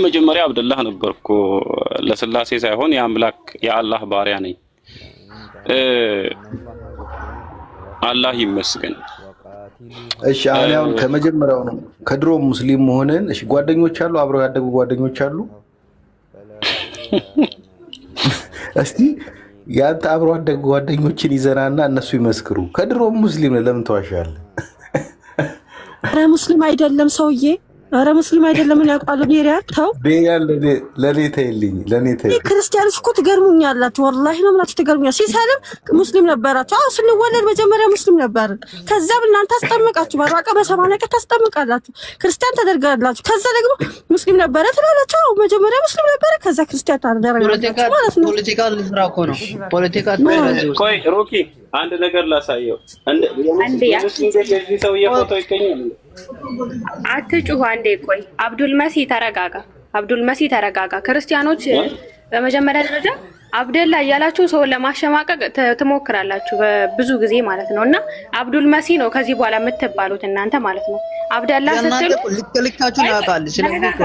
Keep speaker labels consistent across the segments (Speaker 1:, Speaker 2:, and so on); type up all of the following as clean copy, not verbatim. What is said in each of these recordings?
Speaker 1: መጀመሪያ አብደላህ ነበርኩ ለስላሴ ሳይሆን የአምላክ የአላህ ባሪያ ነኝ። አላህ ይመስገን።
Speaker 2: እሺ አሁን ከመጀመሪያው ነው ከድሮ ሙስሊም መሆንን እሺ ጓደኞች አሉ አብረው ያደጉ ጓደኞች አሉ እስቲ ያንተ አብረው ያደጉ ጓደኞችን ይዘናና እነሱ ይመስክሩ ከድሮ ሙስሊም ለምን ተዋሻለህ
Speaker 3: ኧረ ሙስሊም አይደለም ሰውዬ ኧረ ሙስሊም አይደለም ምን ያውቃሉ ቢሪያል ተው
Speaker 2: ቢሪያል ለኔ ተይልኝ
Speaker 3: ክርስቲያኖች እኮ ትገርሙኛላችሁ ወላሂ ነው ማለት ትገርሙኛል ሲሳለም ሙስሊም ነበራችሁ አው ስንወለድ መጀመሪያ ሙስሊም ነበር ከዛም እናንተ አስጠምቃችሁ በራቀ በሰማና ቀን ታስጠምቃላችሁ ክርስቲያን ተደርጋላችሁ ከዛ ደግሞ ሙስሊም ነበረ ትላላችሁ መጀመሪያ ሙስሊም ነበረ ከዛ ክርስቲያን ታደርጋላችሁ ማለት ነው
Speaker 4: ፖለቲካ ልስራ እኮ ነው ፖለቲካ ነው
Speaker 1: ቆይ ሮኪ አንድ ነገር ላሳየው አንዴ ሙስሊም የዚህ ሰው የፎቶ ይገኛል
Speaker 5: አትጩሁ አንዴ ቆይ አብዱል መሲ ተረጋጋ ክርስቲያኖች በመጀመሪያ ደረጃ አብደላ እያላችሁ ሰው ለማሸማቀቅ ትሞክራላችሁ ብዙ ጊዜ ማለት ነውና አብዱል መሲ ነው ከዚህ በኋላ የምትባሉት እናንተ ማለት ነው አብደላ ስትሉ
Speaker 4: ልክልካችሁ ያውቃል ስለዚህ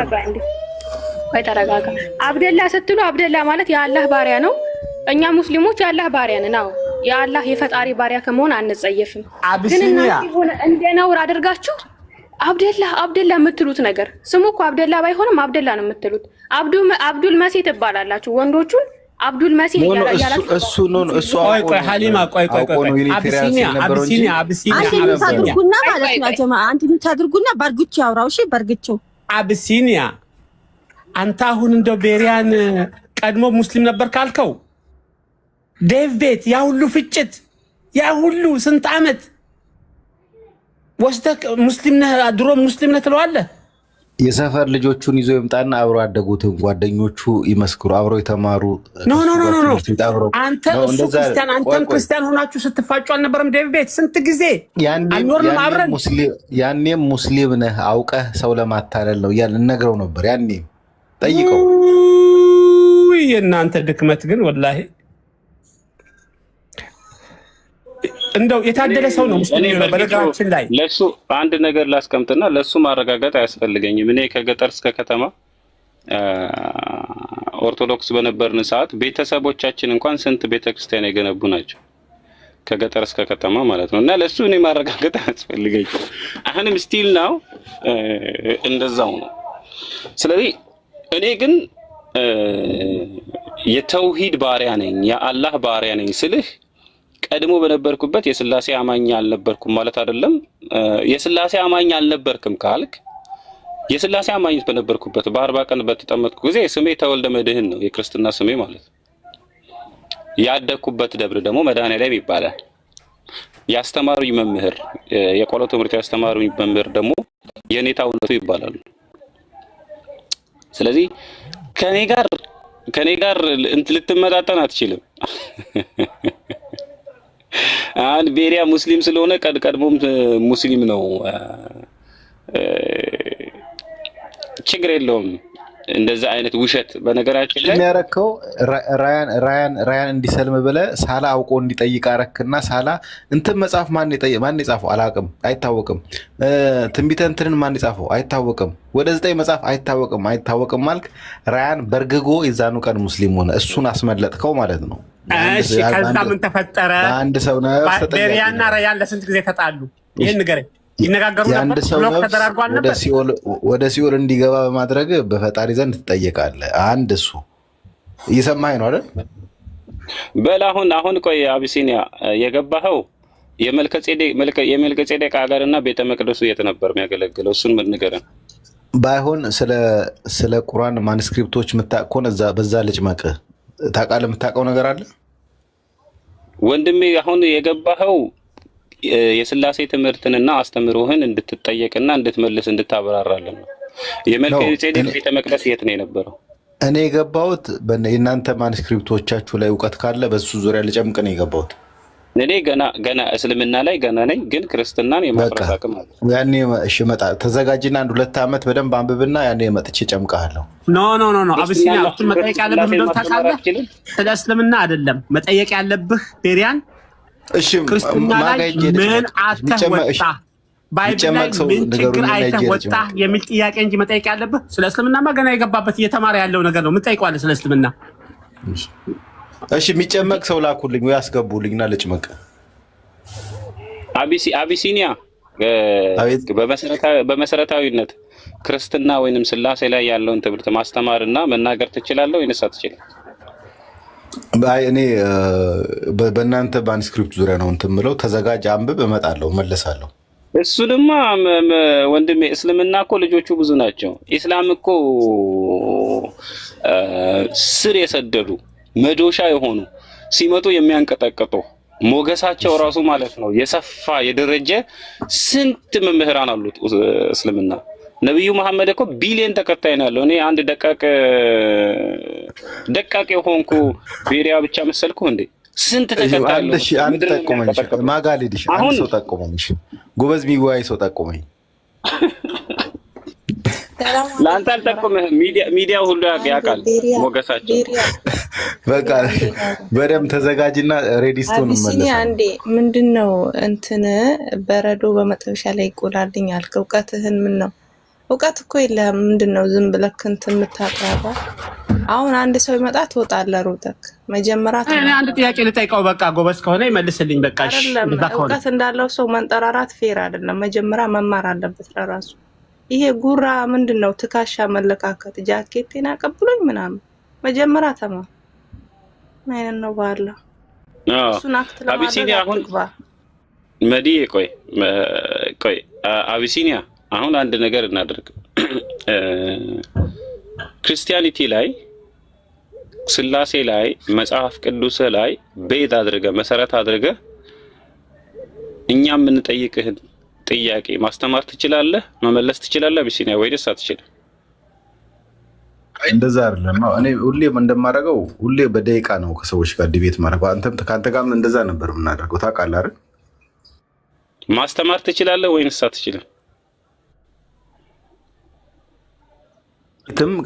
Speaker 5: ቆይ ተረጋጋ አብደላ ስትሉ አብደላ ማለት የአላህ ባሪያ ነው እኛ ሙስሊሞች የአላህ ባሪያ ነን ነው የአላህ የፈጣሪ ባሪያ ከመሆን አንጸየፍም ግን እናንተ እንደነውር አድርጋችሁ አብደላ የምትሉት ነገር ስሙ እኮ አብደላ ባይሆንም አብደላ ነው የምትሉት አብዱል መሲ ትባላላችሁ ወንዶቹን አብዱል መሲ ያያላችሁ
Speaker 2: እሱ ነው እሱ
Speaker 6: ቆይ ሐሊማ ቆይ አብሲኒያ
Speaker 3: ታድርጉና ማለት ነው ጀማ አንተ ታድርጉና በርግቹ ያውራው እሺ በርግቹ
Speaker 6: አብሲኒያ አንተ አሁን እንደው ቤሪያን ቀድሞ ሙስሊም ነበር ካልከው ዴቪድ ያ ሁሉ ፍጭት ያ ሁሉ ስንት አመት ወስደክ ሙስሊም ነህ ድሮ ሙስሊም ነህ ትለዋለህ
Speaker 2: የሰፈር ልጆቹን ይዞ ይምጣና አብረው ያደጉትን ጓደኞቹ ይመስክሩ አብረው የተማሩ
Speaker 6: ኖ አንተ እሱ ክርስቲያን አንተም ክርስቲያን ሆናችሁ ስትፋጩ አልነበረም ዴቪድ ስንት ጊዜ አልኖርንም አብረን
Speaker 2: ያኔም ሙስሊም ነህ አውቀህ ሰው ለማታለል ነው እያልን እንነግረው ነበር ያኔም ጠይቀው
Speaker 6: የእናንተ ድክመት ግን ወላሂ እንደው የታደለ ሰው ነው ሙስሊም ነው በነገራችን ላይ
Speaker 1: ለሱ አንድ ነገር ላስቀምጥና ለሱ ማረጋጋት አያስፈልገኝም እኔ ከገጠር እስከ ከተማ ኦርቶዶክስ በነበርን ሰዓት ቤተሰቦቻችን እንኳን ስንት ቤተክርስቲያን የገነቡ ናቸው ከገጠር እስከ ከተማ ማለት ነው እና ለሱ እኔ ማረጋጋት አያስፈልገኝም አሁንም ስቲል ነው እንደዛው ነው ስለዚህ እኔ ግን የተውሂድ ባሪያ ነኝ የአላህ ባሪያ ነኝ ስልህ ቀድሞ በነበርኩበት የስላሴ አማኝ አልነበርኩም ማለት አይደለም የስላሴ አማኝ አልነበርኩም ካልክ የስላሴ አማኝ በነበርኩበት በ40 ቀን በተጠመጥኩ ጊዜ ስሜ ተወልደ መድህን ነው የክርስትና ስሜ ማለት ያደኩበት ደብር ደግሞ መድኃኔዓለም ይባላል ያስተማሩኝ መምህር የቆሎ ትምህርት ያስተማሩኝ መምህር ደግሞ የኔታው ነው ይባላል ስለዚህ ከኔ ጋር ልትመጣጠን አትችልም አን ቤሪያ ሙስሊም ስለሆነ ቀድሞም ሙስሊም ነው ችግር የለውም እንደዛ አይነት ውሸት በነገራችን ላይ
Speaker 2: የሚያረከው ራያን እንዲሰልም ብለ ሳላ አውቆ እንዲጠይቅ አረክና ሳላ እንትን መጽሐፍ ማን የጻፈው አላውቅም አይታወቅም ትንቢተ እንትንን ማን የጻፈው አይታወቅም ወደ 9 መጽሐፍ አይታወቅም ማልክ ራያን በርግጎ ይዛኑ ቀን ሙስሊም ሆነ እሱን አስመለጥከው ማለት ነው
Speaker 6: እሺ ከዛ ምን ተፈጠረ
Speaker 2: አንድ ሰው ነው
Speaker 6: ቤሪያና ራያን ለስንት ጊዜ ተጣሉ ይሄን ንገረኝ ይነጋገሩ ነበር ብሎክ ተደራርጓል ነበር
Speaker 2: ወደ ሲኦል እንዲገባ በማድረግ በፈጣሪ ዘንድ ትጠየቃለህ አንድ እሱ እየሰማኸኝ ነው አይደል
Speaker 1: በል አሁን ቆይ አቢሲኒያ የገባኸው የመልከጼዴቅ ሀገርና ቤተ መቅደሱ የት ነበር የሚያገለግለው እሱን ምን ንገረን
Speaker 2: ባይሆን ስለ ቁርአን ማኑስክሪፕቶች መጣቆን በዛ ልጭመቅ ታውቃለህ የምታውቀው ነገር አለ
Speaker 1: ወንድሜ አሁን የገባኸው የስላሴ ትምህርትንና አስተምሮህን እንድትጠየቅና እንድትመልስ እንድታበራራለን ነው የመልከጼዴቅ ቤተ መቅደስ የት ነው የነበረው
Speaker 2: እኔ የገባሁት በእናንተ ማኑስክሪፕቶቻችሁ ላይ ዕውቀት ካለ በሱ ዙሪያ ልጨምቅ ነው የገባሁት
Speaker 1: እኔ ገና እስልምና ላይ ገና ነኝ ግን ክርስትናን የማፍረስ አቅም አለ
Speaker 2: ያኔ እሺ መጣ ተዘጋጅና 2 አመት በደንብ አንብብና ያኔ መጥቼ ጨምቃለሁ
Speaker 6: ኖ አብሲኒያ እሱን መጠየቅ ያለብህ እንደው ታውቃለህ ስለ እስልምና አይደለም መጠየቅ ያለብህ ቤሪያን
Speaker 2: እሺ
Speaker 6: ክርስትና ላይ ምን አተወጣ ባይብል ላይ ምን ችግር አይተህ ወጣህ የሚል ጥያቄ እንጂ መጠየቅ ያለብህ ስለ እስልምናማ ገና የገባበት እየተማረ ያለው ነገር ነው። ምን ጠይቀዋለህ ስለ እስልምና?
Speaker 2: እሺ የሚጨመቅ ሰው ላኩልኝ ወይ አስገቡልኝና ልጭመቅ።
Speaker 1: አቢሲኒያ በመሰረታዊነት ክርስትና ወይንም ስላሴ ላይ ያለውን ትምህርት ማስተማርና መናገር ትችላለህ ወይንስ አትችልም?
Speaker 2: እኔ በእናንተ በማኑስክሪፕት ዙሪያ ነው እንትን የምለው። ተዘጋጅ፣ አንብብ፣ እመጣለሁ፣ እመለሳለሁ።
Speaker 1: እሱንማ ወንድሜ እስልምና እኮ ልጆቹ ብዙ ናቸው። ኢስላም እኮ ስር የሰደዱ መዶሻ የሆኑ ሲመጡ የሚያንቀጠቅጡ ሞገሳቸው ራሱ ማለት ነው የሰፋ የደረጀ ስንት መምህራን አሉት እስልምና። ነብዩ መሐመድ እኮ ቢሊየን ተከታይ ነው ያለው። እኔ አንድ ደቃቅ የሆንኩ ቤሪያ ብቻ መሰልኩ እንዴ? ስንት ተከታይ አለው?
Speaker 2: አንድ ጠቁመኝ፣ ማጋሊድሽ አንድ ሰው ጠቁመኝ። ጎበዝ ሚዋይ ሰው ጠቁመኝ።
Speaker 1: ለአንተ አልጠቁምህም። ሚዲያው ሁሉ ያውቃል ሞገሳቸው።
Speaker 2: በቃ በደምብ ተዘጋጅና ሬዲስቶን
Speaker 7: አቢሲኒያ አንዴ ምንድነው እንትን በረዶ በመጥበሻ ላይ ይቆላልኝ አልክ። እውቀትህን ምን ነው? እውቀት እኮ የለህም። ምንድነው ዝም ብለህ እንትን የምታቀርበው? አሁን አንድ ሰው ይመጣ ትወጣለህ ሮጠክ። መጀመሪያ
Speaker 6: እኔ አንድ ጥያቄ ልጠይቀው። በቃ ጎበዝ ከሆነ ይመልስልኝ። በቃ እሺ።
Speaker 7: እውቀት እንዳለው ሰው መንጠራራት ፌር አይደለም። መጀመሪያ መማር አለበት ለራሱ። ይሄ ጉራ ምንድነው? ትካሻ መለካከት፣ ጃኬቴን አቀብሎኝ ምናምን። መጀመሪያ ተማር። ምን አይነት ነው ባላ? እሱን አክት
Speaker 1: አቢሲኒያ አሁን መዲ ቆይ አቢሲኒያ አሁን አንድ ነገር እናደርግ። ክርስቲያኒቲ ላይ ስላሴ ላይ መጽሐፍ ቅዱስ ላይ ቤት አድርገህ መሰረት አድርገህ እኛ የምንጠይቅህን ጥያቄ ማስተማር ትችላለህ፣ መመለስ ትችላለህ። አቢሲኒያ ወይስ አትችልም?
Speaker 2: እንደዛ አይደለም። እኔ ሁሌም እንደማደርገው ሁሌ በደቂቃ ነው ከሰዎች ጋር ዲቤት ማድረግ። አንተም ከአንተ ጋርም እንደዛ ነበር የምናደርገው ታውቃለህ አይደል?
Speaker 1: ማስተማር ትችላለህ ወይስ አትችልም?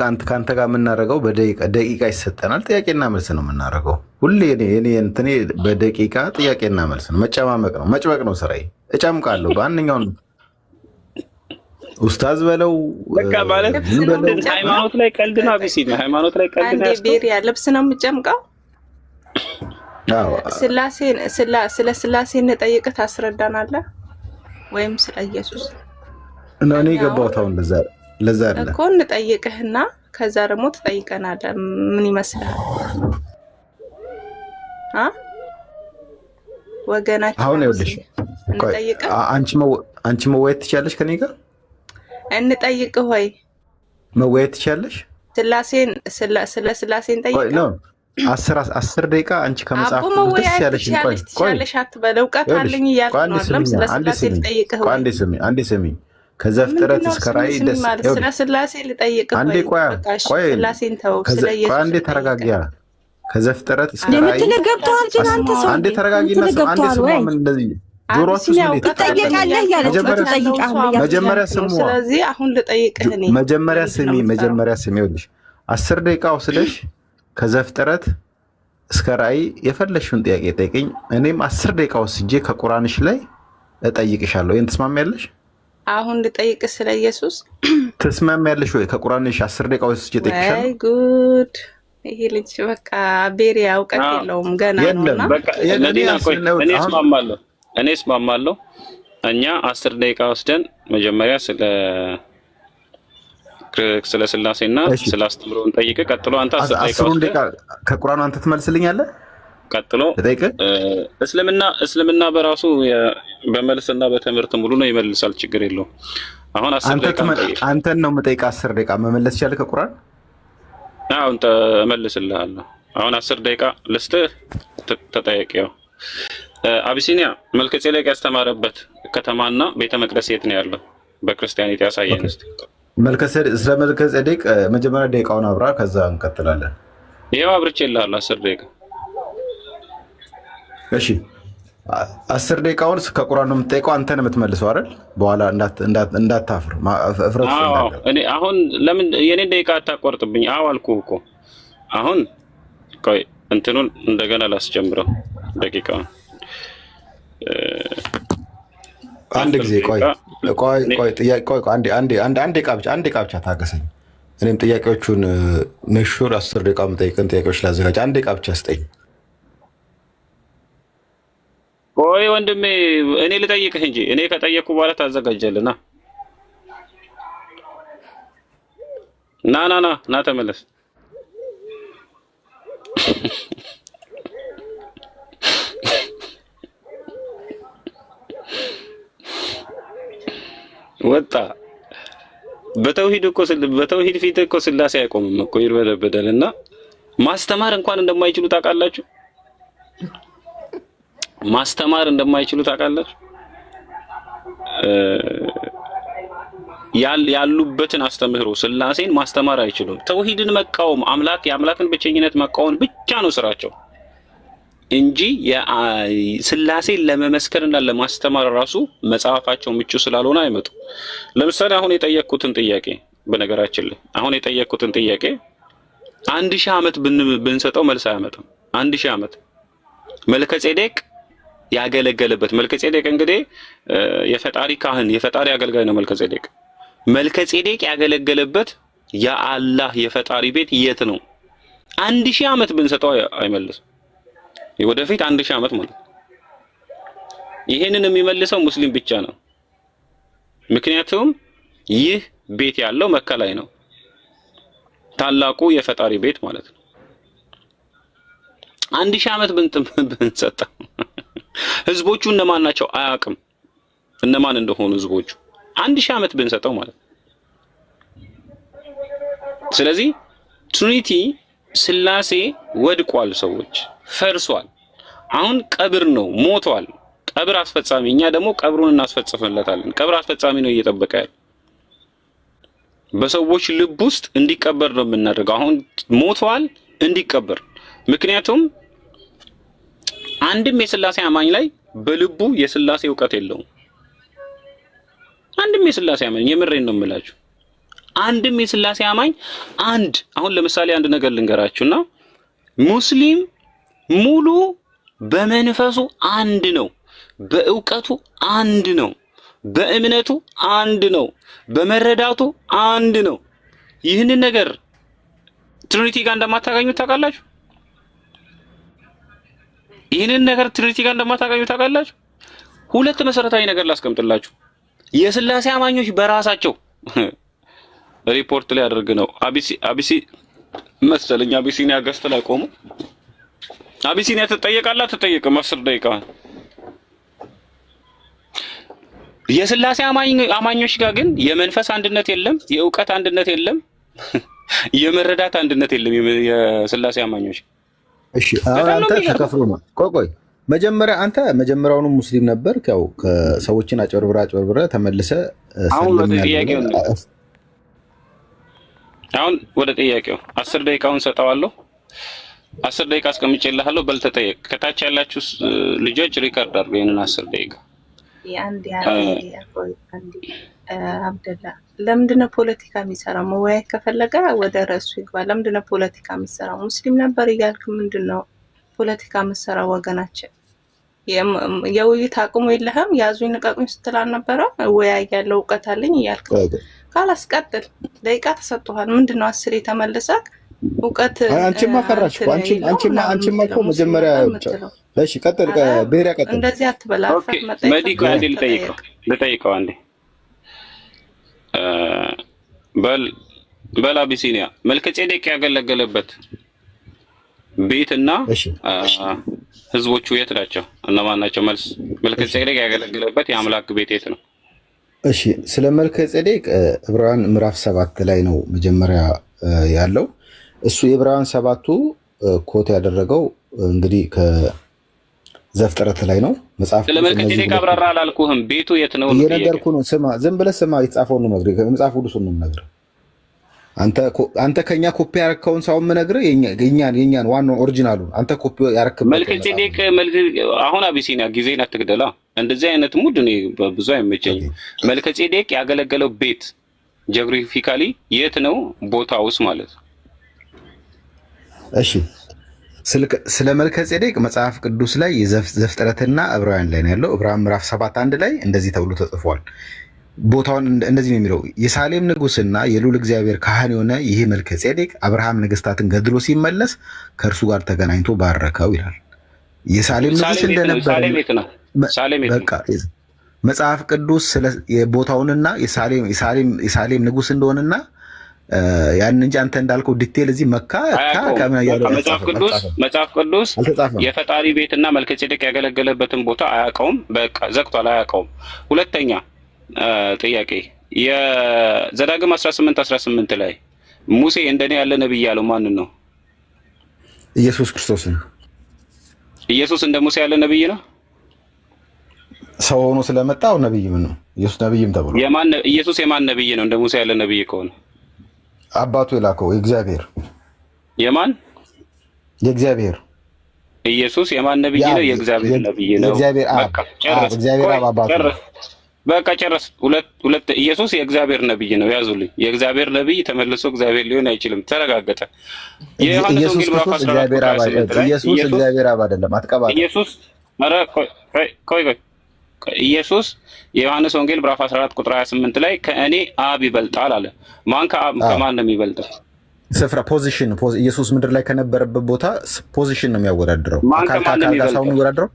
Speaker 2: ከአንተ ጋር የምናደርገው በደቂቃ ይሰጠናል። ጥያቄና መልስ ነው የምናደርገው ሁሌ። እኔ እንትኔ በደቂቃ ጥያቄና መልስ ነው። መጨማመቅ ነው መጭበቅ ነው ስራዬ። እጨምቃለሁ በአንኛውን ኡስታዝ በለው
Speaker 1: በቃ ማለት ሃይማኖት ላይ ቀልድ ነው። አቢሲኒያ ሃይማኖት ላይ ቀልድ ነው።
Speaker 7: አንዴ ቤሪያ ልብስ ነው የምጨምቀው። ስለ ስላሴ እንጠይቅህ ታስረዳናለህ ወይም ስለ ኢየሱስ
Speaker 2: እኔ ገባሁት። አሁን ለዛ አይደለም
Speaker 7: እኮ እንጠይቅህና ከዛ ደግሞ ትጠይቀናለህ። ምን ይመስላል ወገናችን?
Speaker 2: አሁን ይኸውልሽ አንቺ መወያየት ትችያለሽ ከኔ ጋር
Speaker 7: እንጠይቅህ ወይ
Speaker 2: መወያየት ትችያለሽ?
Speaker 7: ስለ ስላሴን ጠይቀህ
Speaker 2: ነው 10 ደቂቃ አንቺ ከመጽሐፍ ደስ ያለሽ
Speaker 7: ትችያለሽ አትበለው። እውቀት አለኝ እያልክ ነው አይደል? ስለ ስላሴ ልጠይቅህ ወይ
Speaker 2: አንዴ ስሚ ከዘፍጥረት እስከ ራእይ ደስ
Speaker 7: ስለ ስላሴ ልጠይቅህ ወይ?
Speaker 2: አንዴ ቆይ
Speaker 7: ስላሴን ተው። ስለ ኢየሱስ
Speaker 2: አንዴ ተረጋጊያ። ከዘፍጥረት እስከ ራእይ
Speaker 3: የምትነገብተዋል ግን አንተ ሰው
Speaker 2: አንዴ ተረጋጊና አንዴ ስሙ። ምን እንደዚህ ጆሮአችሁ ምን
Speaker 3: ትጠይቃለህ ያለች ትጠይቃለህ።
Speaker 2: መጀመሪያ ስሙ።
Speaker 7: ስለዚህ አሁን ልጠይቅህ እኔ
Speaker 2: መጀመሪያ ስሚ ይኸውልሽ 10 ደቂቃ ወስደሽ ከዘፍጥረት እስከ ራእይ የፈለሽውን ጥያቄ ጠይቀኝ። እኔም 10 ደቂቃ ወስጄ ከቁርአንሽ ላይ እጠይቅሻለሁ። ይሄን ትስማሚያለሽ?
Speaker 7: አሁን ልጠይቅህ ስለ ኢየሱስ
Speaker 2: ትስማሚያለሽ ወይ? ከቁርአንሽ 10 ደቂቃ ወስጄ እጠይቅሻለሁ።
Speaker 7: አይ ጉድ! ይሄ ልጅ በቃ ቤሪያ እውቀት የለውም ገና ነውና
Speaker 1: በቃ እኔ እስማማለሁ። እኛ 10 ደቂቃ ወስደን መጀመሪያ ስለ ስላሴና ስለ አስተምሮን ጠይቀህ ቀጥሎ አንተ 10 ደቂቃ ወስደህ
Speaker 2: ከቁርአኑ አንተ ትመልስልኛለህ።
Speaker 1: ቀጥሎ እስልምና በራሱ በመልስና በትምህርት ሙሉ ነው ይመልሳል። ችግር የለውም። አሁን 10 ደቂቃ
Speaker 2: አንተን ነው የምጠይቀህ። 10 ደቂቃ መመለስ ይችላል ከቁርአን?
Speaker 1: አሁን እመልስልሃለሁ። አሁን 10 ደቂቃ ልስጥህ፣ ተጠያቂው አቢሲኒያ መልከጼዴቅ ያስተማረበት ከተማና ቤተ መቅደስ የት ነው ያለው? በክርስቲያኒቲ ያሳየን እስቲ።
Speaker 2: ስለ መልከጼዴቅ መጀመሪያ ደቂቃውን አብራ፣ ከዛ እንቀጥላለን።
Speaker 1: ይሄው አብርቼልሃለሁ 10 ደቂቃ።
Speaker 2: እሺ 10 ደቂቃውን ከቁርአን ነው የምትጠይቀው፣ አንተ ነው የምትመልሰው አይደል? በኋላ እንዳታፍር እፍረት።
Speaker 1: እኔ አሁን ለምን የኔን ደቂቃ አታቋርጥብኝ? አዎ አልኩህ እኮ። አሁን ቆይ እንትኑን እንደገና ላስጀምረው ደቂቃውን።
Speaker 2: አንድ ጊዜ ቆይ አንድ ደቂቃ ብቻ ታገሰኝ። እኔም ጥያቄዎቹን ሜሹር 10 ደቂቃ የምጠይቅን ጥያቄዎች ላዘጋጅ። አንድ ደቂቃ ብቻ ስጠኝ።
Speaker 1: ቆይ ወንድሜ እኔ ልጠይቅህ እንጂ እኔ ከጠየቅኩ በኋላ ታዘጋጀልና ና ተመለስ። ወጣ በተውሂድ ፊት እኮ ስላሴ አይቆምም እኮ ይርበደበዳልና ማስተማር እንኳን እንደማይችሉ ታውቃላችሁ። ማስተማር እንደማይችሉ ታውቃላችሁ። ያሉበትን አስተምህሮ ስላሴን ማስተማር አይችሉም። ተውሂድን መቃወም የአምላክን ብቸኝነት መቃወም ብቻ ነው ስራቸው እንጂ ስላሴን ለመመስከርና ለማስተማር ራሱ መጽሐፋቸው ምቹ ስላልሆነ አይመጡ። ለምሳሌ አሁን የጠየቅኩትን ጥያቄ በነገራችን ላይ 1000 ዓመት ብንሰጠው መልስ አያመጣም። 1000 ዓመት መልከጼዴቅ ያገለገለበት መልከጼዴቅ እንግዲህ የፈጣሪ ካህን የፈጣሪ አገልጋይ ነው። መልከጼዴቅ ያገለገለበት የአላህ የፈጣሪ ቤት የት ነው? 1000 ዓመት ብንሰጠው አይመልስም። ወደፊት 1000 ዓመት ማለት ይሄንን የሚመልሰው ሙስሊም ብቻ ነው። ምክንያቱም ይህ ቤት ያለው መካ ላይ ነው፣ ታላቁ የፈጣሪ ቤት ማለት ነው። 1000 ዓመት ብንሰጠው ህዝቦቹ እነማን ናቸው አያውቅም፣ እነማን እንደሆኑ ህዝቦቹ 1000 ዓመት ብንሰጠው ማለት ነው። ስለዚህ ትሪኒቲ ስላሴ ወድቋል፣ ሰዎች ፈርሷል። አሁን ቀብር ነው፣ ሞቷል። ቀብር አስፈጻሚ፣ እኛ ደግሞ ቀብሩን እናስፈጽምለታለን። ቀብር አስፈጻሚ ነው እየጠበቀ ያለ። በሰዎች ልብ ውስጥ እንዲቀበር ነው የምናደርገው። አሁን ሞቷል፣ እንዲቀበር። ምክንያቱም አንድም የስላሴ አማኝ ላይ በልቡ የስላሴ ዕውቀት የለውም። አንድም የስላሴ አማኝ የምሬን ነው የምላችሁ። አንድም የስላሴ አማኝ አሁን ለምሳሌ አንድ ነገር ልንገራችሁና ሙስሊም ሙሉ በመንፈሱ አንድ ነው፣ በእውቀቱ አንድ ነው፣ በእምነቱ አንድ ነው፣ በመረዳቱ አንድ ነው። ይህንን ነገር ትሪኒቲ ጋር እንደማታገኙት ታውቃላችሁ። ይህንን ነገር ትሪኒቲ ጋር እንደማታገኙት ታውቃላችሁ። ሁለት መሰረታዊ ነገር ላስቀምጥላችሁ። የስላሴ አማኞች በራሳቸው ሪፖርት ላይ አድርግ ነው አቢሲኒያ ገስት ላይ ቆሙ። አቢሲኒያ ትጠየቃለህ አትጠየቅም? 10 ደቂቃ የስላሴ አማኞች ጋር ግን የመንፈስ አንድነት የለም፣ የእውቀት አንድነት የለም፣ የመረዳት አንድነት የለም። የስላሴ አማኞች
Speaker 2: እሺ፣ አንተ ተከፍሎ ነው። ቆይ መጀመሪያውንም ሙስሊም ነበር። ያው ከሰዎችን አጭበርብረ ተመልሰ
Speaker 1: አሁን ወደ ጥያቄው 10 ደቂቃውን ሰጠዋለሁ። 10 ደቂቃ አስቀምጬልሃለሁ። በል ተጠየቅ። ከታች ያላችሁ ልጆች ሪከርድ አድርጉ ይሄንን 10 ደቂቃ።
Speaker 7: አብደላ ለምንድነው ፖለቲካ የሚሰራው? መወያየት ከፈለገ ወደ ርዕሱ ይግባ። ለምንድነው ፖለቲካ የሚሰራው? ሙስሊም ነበር እያልክ ምንድነው ፖለቲካ የሚሰራው? ወገናችን የውይይት አቅሙ የለህም? ያዙኝ ልቀቁኝ ስትል አልነበረ? እወያያለሁ እውቀት አለኝ እያልክ ካላስቀጥል ደቂቃ ተሰጥቷል። ምንድነው 10 የተመለሰክ እውቀት
Speaker 2: አንቺማ ፈራሽ እኮ አንቺማ እኮ መጀመሪያ እሺ፣ ቀጥል ብሄር ያቀጥል።
Speaker 7: እንደዚህ አትበላ።
Speaker 1: መዲኮ አንዴ ልጠይቀው አንዴ በል አቢሲኒያ መልከጼዴቅ ያገለገለበት ቤትና ህዝቦቹ የት ናቸው? እነማን ናቸው? መልስ። መልከጼዴቅ ያገለገለበት የአምላክ ቤት የት ነው?
Speaker 2: እሺ፣ ስለ መልከጼዴቅ ዕብራውያን ምዕራፍ 7 ላይ ነው መጀመሪያ ያለው። እሱ የዕብራውያን 7ቱ ኮት ያደረገው እንግዲህ ከዘፍጥረት ላይ ነው። መጽሐፍ
Speaker 1: ስለ መልከጼዴቅ አብራራ አላልኩህም። ቤቱ የት ነው?
Speaker 2: እየነገርኩህ ነው። ስማ፣ ዝም ብለህ ስማ። የተጻፈውን ነው የምነግርህ። መጽሐፍ ቅዱስን ነው የምነግርህ። አንተ ከኛ ኮፒ ያረከውን ሳይሆን የምነግርህ የኛን ዋናውን ኦሪጂናሉን አንተ ኮፒ ያረክበት
Speaker 1: መልከጼዴቅ። አሁን አቢሲኒያ ጊዜን አትግደላ። እንደዚህ አይነት ሙድ እኔ ብዙ አይመቸኝም። መልከጼዴቅ ያገለገለው ቤት ጂኦግራፊካሊ የት ነው? ቦታውስ ማለት ነው።
Speaker 2: እሺ፣ ስለ መልከ ጼዴቅ መጽሐፍ ቅዱስ ላይ ዘፍጥረትና ዕብራውያን ላይ ነው ያለው። ዕብራውያን ምዕራፍ 7:1 ላይ እንደዚህ ተብሎ ተጽፏል። ቦታውን እንደዚህ ነው የሚለው፣ የሳሌም ንጉሥና የልዑል እግዚአብሔር ካህን የሆነ ይህ መልከ ጼዴቅ አብርሃም ነገስታትን ገድሎ ሲመለስ ከእርሱ ጋር ተገናኝቶ ባረከው ይላል። የሳሌም ንጉሥ እንደነበረ በቃ መጽሐፍ ቅዱስ የቦታውንና የሳሌም ንጉሥ እንደሆነና ያን እንጂ አንተ እንዳልከው ዲቴል እዚህ መካ
Speaker 1: መጽሐፍ ቅዱስ የፈጣሪ ቤትና መልከ ጼዴቅ ያገለገለበትን ቦታ አያውቀውም። በቃ ዘግቷል፣ አያውቀውም። ሁለተኛ ጥያቄ የዘዳግም 18:18 ላይ ሙሴ እንደኔ ያለ ነብይ ያለው ማንን ነው?
Speaker 2: ኢየሱስ ክርስቶስን።
Speaker 1: ኢየሱስ እንደ ሙሴ ያለ ነብይ ነው?
Speaker 2: ሰው ሆኖ ስለመጣው ነብይ ምን ነው? ኢየሱስ ነብይም ተብሎ
Speaker 1: ኢየሱስ የማን ነብይ ነው? እንደ ሙሴ ያለ ነብይ ከሆነ
Speaker 2: አባቱ የላከው የእግዚአብሔር።
Speaker 1: የማን?
Speaker 2: የእግዚአብሔር።
Speaker 1: ኢየሱስ የማን ነብይ ነው? የእግዚአብሔር ነብይ ነው።
Speaker 2: እግዚአብሔር አብ አባቱ።
Speaker 1: በቃ ጨረስ። ሁለት ኢየሱስ የእግዚአብሔር ነብይ ነው። ያዙልኝ። የእግዚአብሔር ነብይ ተመልሶ እግዚአብሔር ሊሆን አይችልም። ተረጋገጠ።
Speaker 2: ኢየሱስ ክርስቶስ እግዚአብሔር አብ አይደለም። ኢየሱስ እግዚአብሔር አብ አይደለም። አትቀባጥ።
Speaker 1: ኢየሱስ ቆይ ኢየሱስ የዮሐንስ ወንጌል ምዕራፍ 14 ቁጥር 28 ላይ ከእኔ አብ ይበልጣል አለ። ማን ከማን ነው የሚበልጠው?
Speaker 2: ስፍራ ፖዚሽን። ኢየሱስ ምድር ላይ ከነበረበት ቦታ ፖዚሽን ነው የሚያወዳድረው። አካል ጋር ሰው ነው የሚወዳድረው።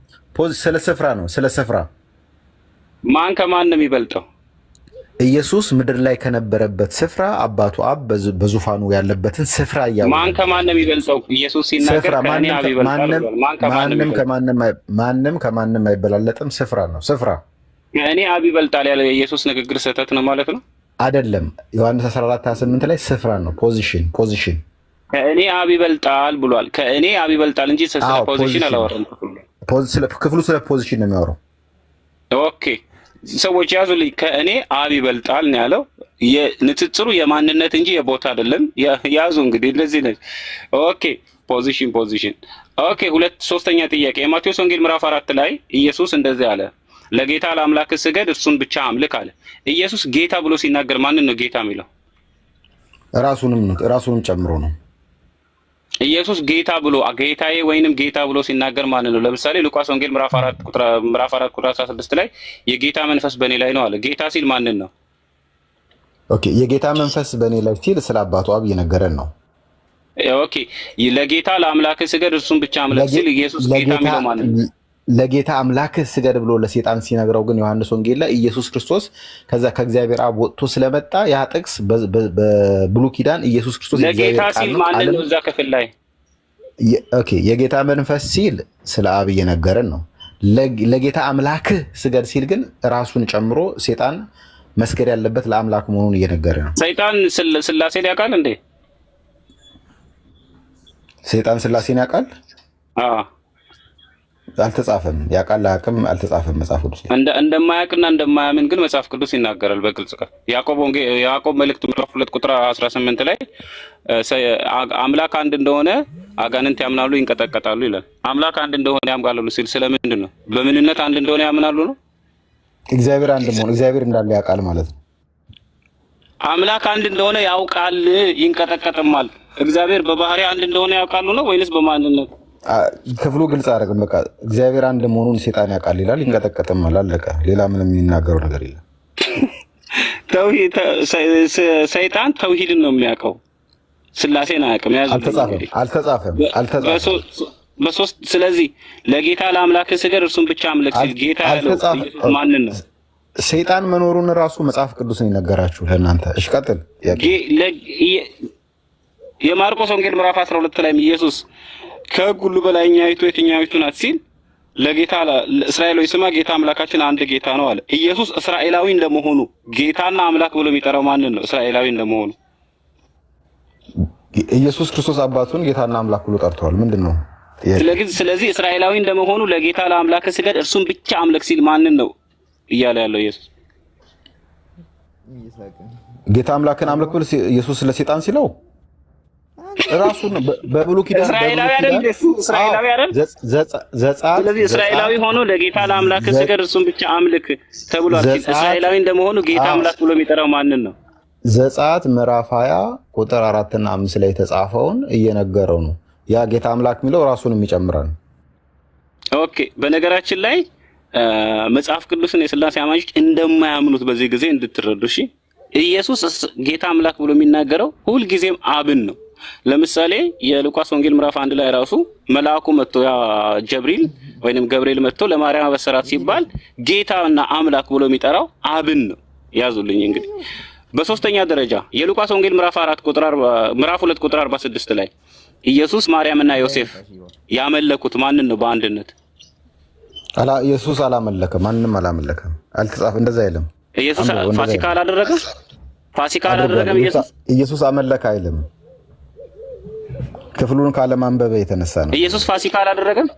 Speaker 2: ስለ ስፍራ ነው። ስለ ስፍራ
Speaker 1: ማን ከማን ነው የሚበልጠው?
Speaker 2: ኢየሱስ ምድር ላይ ከነበረበት ስፍራ አባቱ አብ በዙፋኑ ያለበትን ስፍራ ያወጣ።
Speaker 1: ማን ከማን ነው የሚበልጠው? ኢየሱስ ሲናገር ከእኔ አብ ይበልጣል።
Speaker 2: ማንም ከማንም አይበላለጥም። ስፍራ ነው። ስፍራ
Speaker 1: ከእኔ አብ ይበልጣል ያለ የኢየሱስ ንግግር ስህተት ነው ማለት ነው?
Speaker 2: አይደለም። ዮሐንስ 14:28 ላይ ስፍራ ነው። ፖዚሽን
Speaker 1: ከእኔ አብ ይበልጣል ብሏል። ከእኔ አብ ይበልጣል እንጂ ስለ ፖዚሽን አላወራም።
Speaker 2: ክፍሉ ስለ ፖዚሽን ነው የሚያወራው።
Speaker 1: ኦኬ ሰዎች ያዙልኝ። ከእኔ አብ ይበልጣል ነው ያለው። ንጽጽሩ የማንነት እንጂ የቦታ አይደለም። ያዙ እንግዲህ እንደዚህ ነው። ኦኬ ፖዚሽን። ኦኬ ሶስተኛ ጥያቄ የማቴዎስ ወንጌል ምዕራፍ 4 ላይ ኢየሱስ እንደዚህ አለ፣ ለጌታ ለአምላክ ስገድ እርሱን ብቻ አምልክ አለ። ኢየሱስ ጌታ ብሎ ሲናገር ማንን ነው ጌታ የሚለው?
Speaker 2: ራሱንም ጨምሮ ነው።
Speaker 1: ኢየሱስ ጌታ ብሎ ጌታዬ ወይንም ጌታ ብሎ ሲናገር ማንን ነው? ለምሳሌ ሉቃስ ወንጌል ምዕራፍ 4 ቁጥር 16 ላይ የጌታ መንፈስ በእኔ ላይ ነው አለ። ጌታ ሲል ማንን ነው?
Speaker 2: ኦኬ የጌታ መንፈስ በእኔ ላይ ሲል ስለ አባቱ አብ እየነገረን ነው።
Speaker 1: ኦኬ ለጌታ ለአምላክ ስገድ እርሱን ብቻ አምልክ ሲል ኢየሱስ ጌታ የሚለው ማንን ነው?
Speaker 2: ለጌታ አምላክ ስገድ ብሎ ለሰይጣን ሲነግረው ግን ዮሐንስ ወንጌል ላይ ኢየሱስ ክርስቶስ ከዛ ከእግዚአብሔር አብ ወጥቶ ስለመጣ ያ ጥቅስ በብሉይ ኪዳን ኢየሱስ ክርስቶስ
Speaker 1: ለጌታ ሲል ማንን ነው? እዛ ክፍል ላይ
Speaker 2: ኦኬ የጌታ መንፈስ ሲል ስለ አብ እየነገረን ነው። ለጌታ አምላክ ስገድ ሲል ግን ራሱን ጨምሮ ሰይጣን መስገድ ያለበት ለአምላክ መሆኑን እየነገረ ነው።
Speaker 1: ሰይጣን ስላሴን ያውቃል እንዴ?
Speaker 2: ሰይጣን ስላሴን ያውቃል? አልተጻፈም። ያውቃል አያውቅም አልተጻፈም መጽሐፍ ቅዱስ ላይ።
Speaker 1: እንደማያውቅና እንደማያምን ግን መጽሐፍ ቅዱስ ይናገራል በግልጽ ቃል። ያዕቆብ መልእክት ምዕራፍ 2 ቁጥር 18 ላይ አምላክ አንድ እንደሆነ አጋንንት ያምናሉ ይንቀጠቀጣሉ ይላል። አምላክ አንድ እንደሆነ ያምናሉ ሲል ስለምንድን ነው? በምንነት አንድ እንደሆነ ያምናሉ ነው?
Speaker 2: እግዚአብሔር አንድ መሆን እግዚአብሔር እንዳለ ያውቃል ማለት ነው።
Speaker 1: አምላክ አንድ እንደሆነ ያውቃል ይንቀጠቀጥማል። እግዚአብሔር በባህሪ አንድ እንደሆነ ያውቃሉ ነው ወይንስ በማንነት?
Speaker 2: ክፍሉ ግልጽ አደረግም። በቃ እግዚአብሔር አንድ መሆኑን ሰይጣን ያውቃል ይላል፣ ይንቀጠቀጥማል። አለቀ። ሌላ ምንም የሚናገረው ነገር የለም። ሰይጣን ተውሂድን ነው የሚያውቀው፣ ስላሴን አያውቅም። አልተጻፈም።
Speaker 1: በሶስት ስለዚህ ለጌታ ለአምላክ ስገድ እርሱን ብቻ አምልክ ሲል ጌታ ያለው ማንን ነው?
Speaker 2: ሰይጣን መኖሩን ራሱ መጽሐፍ ቅዱስ ነው የነገራችሁ ለእናንተ። እሺ ቀጥል።
Speaker 1: የማርቆስ ወንጌል ምዕራፍ 12 ላይ ኢየሱስ ከሕግ ሁሉ በላይኛይቱ የትኛይቱ ናት ሲል ለጌታ እስራኤላዊ ስማ ጌታ አምላካችን አንድ ጌታ ነው አለ። ኢየሱስ እስራኤላዊ እንደመሆኑ ጌታና አምላክ ብሎ የሚጠራው ማንን ነው? እስራኤላዊ እንደመሆኑ
Speaker 2: ኢየሱስ ክርስቶስ አባቱን ጌታና አምላክ ብሎ ጠርተዋል። ምንድን ነው?
Speaker 1: ስለዚህ እስራኤላዊ እንደመሆኑ ለጌታ ለአምላክ ስገድ እርሱን ብቻ አምልክ ሲል ማንን ነው እያለ ያለው ኢየሱስ?
Speaker 2: ጌታ አምላክን አምልክ ብሎ ኢየሱስ ለሰይጣን ሲለው ራሱ ነው። በብሉይ ኪዳን
Speaker 1: እስራኤላዊ አይደል? እስራኤላዊ አይደል? ስለዚህ እስራኤላዊ ሆኖ ለጌታ ለአምላክ ስገድ እርሱን ብቻ አምልክ ተብሏል። እስራኤላዊ እንደመሆኑ ጌታ አምላክ ብሎ የሚጠራው ማንን ነው?
Speaker 2: ዘጸአት ምዕራፍ 20 ቁጥር 4 እና 5 ላይ የተጻፈውን እየነገረው ነው። ያ ጌታ አምላክ የሚለው ራሱንም ይጨምራል።
Speaker 1: ኦኬ። በነገራችን ላይ መጽሐፍ ቅዱስን የሥላሴ አማኞች እንደማያምኑት በዚህ ጊዜ እንድትረዱ እሺ። ኢየሱስ ጌታ አምላክ ብሎ የሚናገረው ሁልጊዜም አብን ነው። ለምሳሌ የሉቃስ ወንጌል ምዕራፍ 1 ላይ ራሱ መልአኩ መጥቶ ያ ጀብሪል ወይንም ገብርኤል መጥቶ ለማርያም በሰራት ሲባል ጌታና አምላክ ብሎ የሚጠራው አብን ነው። ያዙልኝ እንግዲህ። በሶስተኛ ደረጃ የሉቃስ ወንጌል ምዕራፍ 2 ቁጥር 46 ላይ ኢየሱስ ማርያምና ዮሴፍ ያመለኩት ማንን ነው በአንድነት?
Speaker 2: ኢየሱስ አላመለከም፣ ማንንም አላመለከም። አልተጻፈ እንደዛ አይልም።
Speaker 1: ኢየሱስ ፋሲካ አላደረገም። ፋሲካ አላደረገም።
Speaker 2: ኢየሱስ አመለከ አይልም። ክፍሉን ካለማንበብ የተነሳ ነው።
Speaker 1: ኢየሱስ ፋሲካ አላደረገም።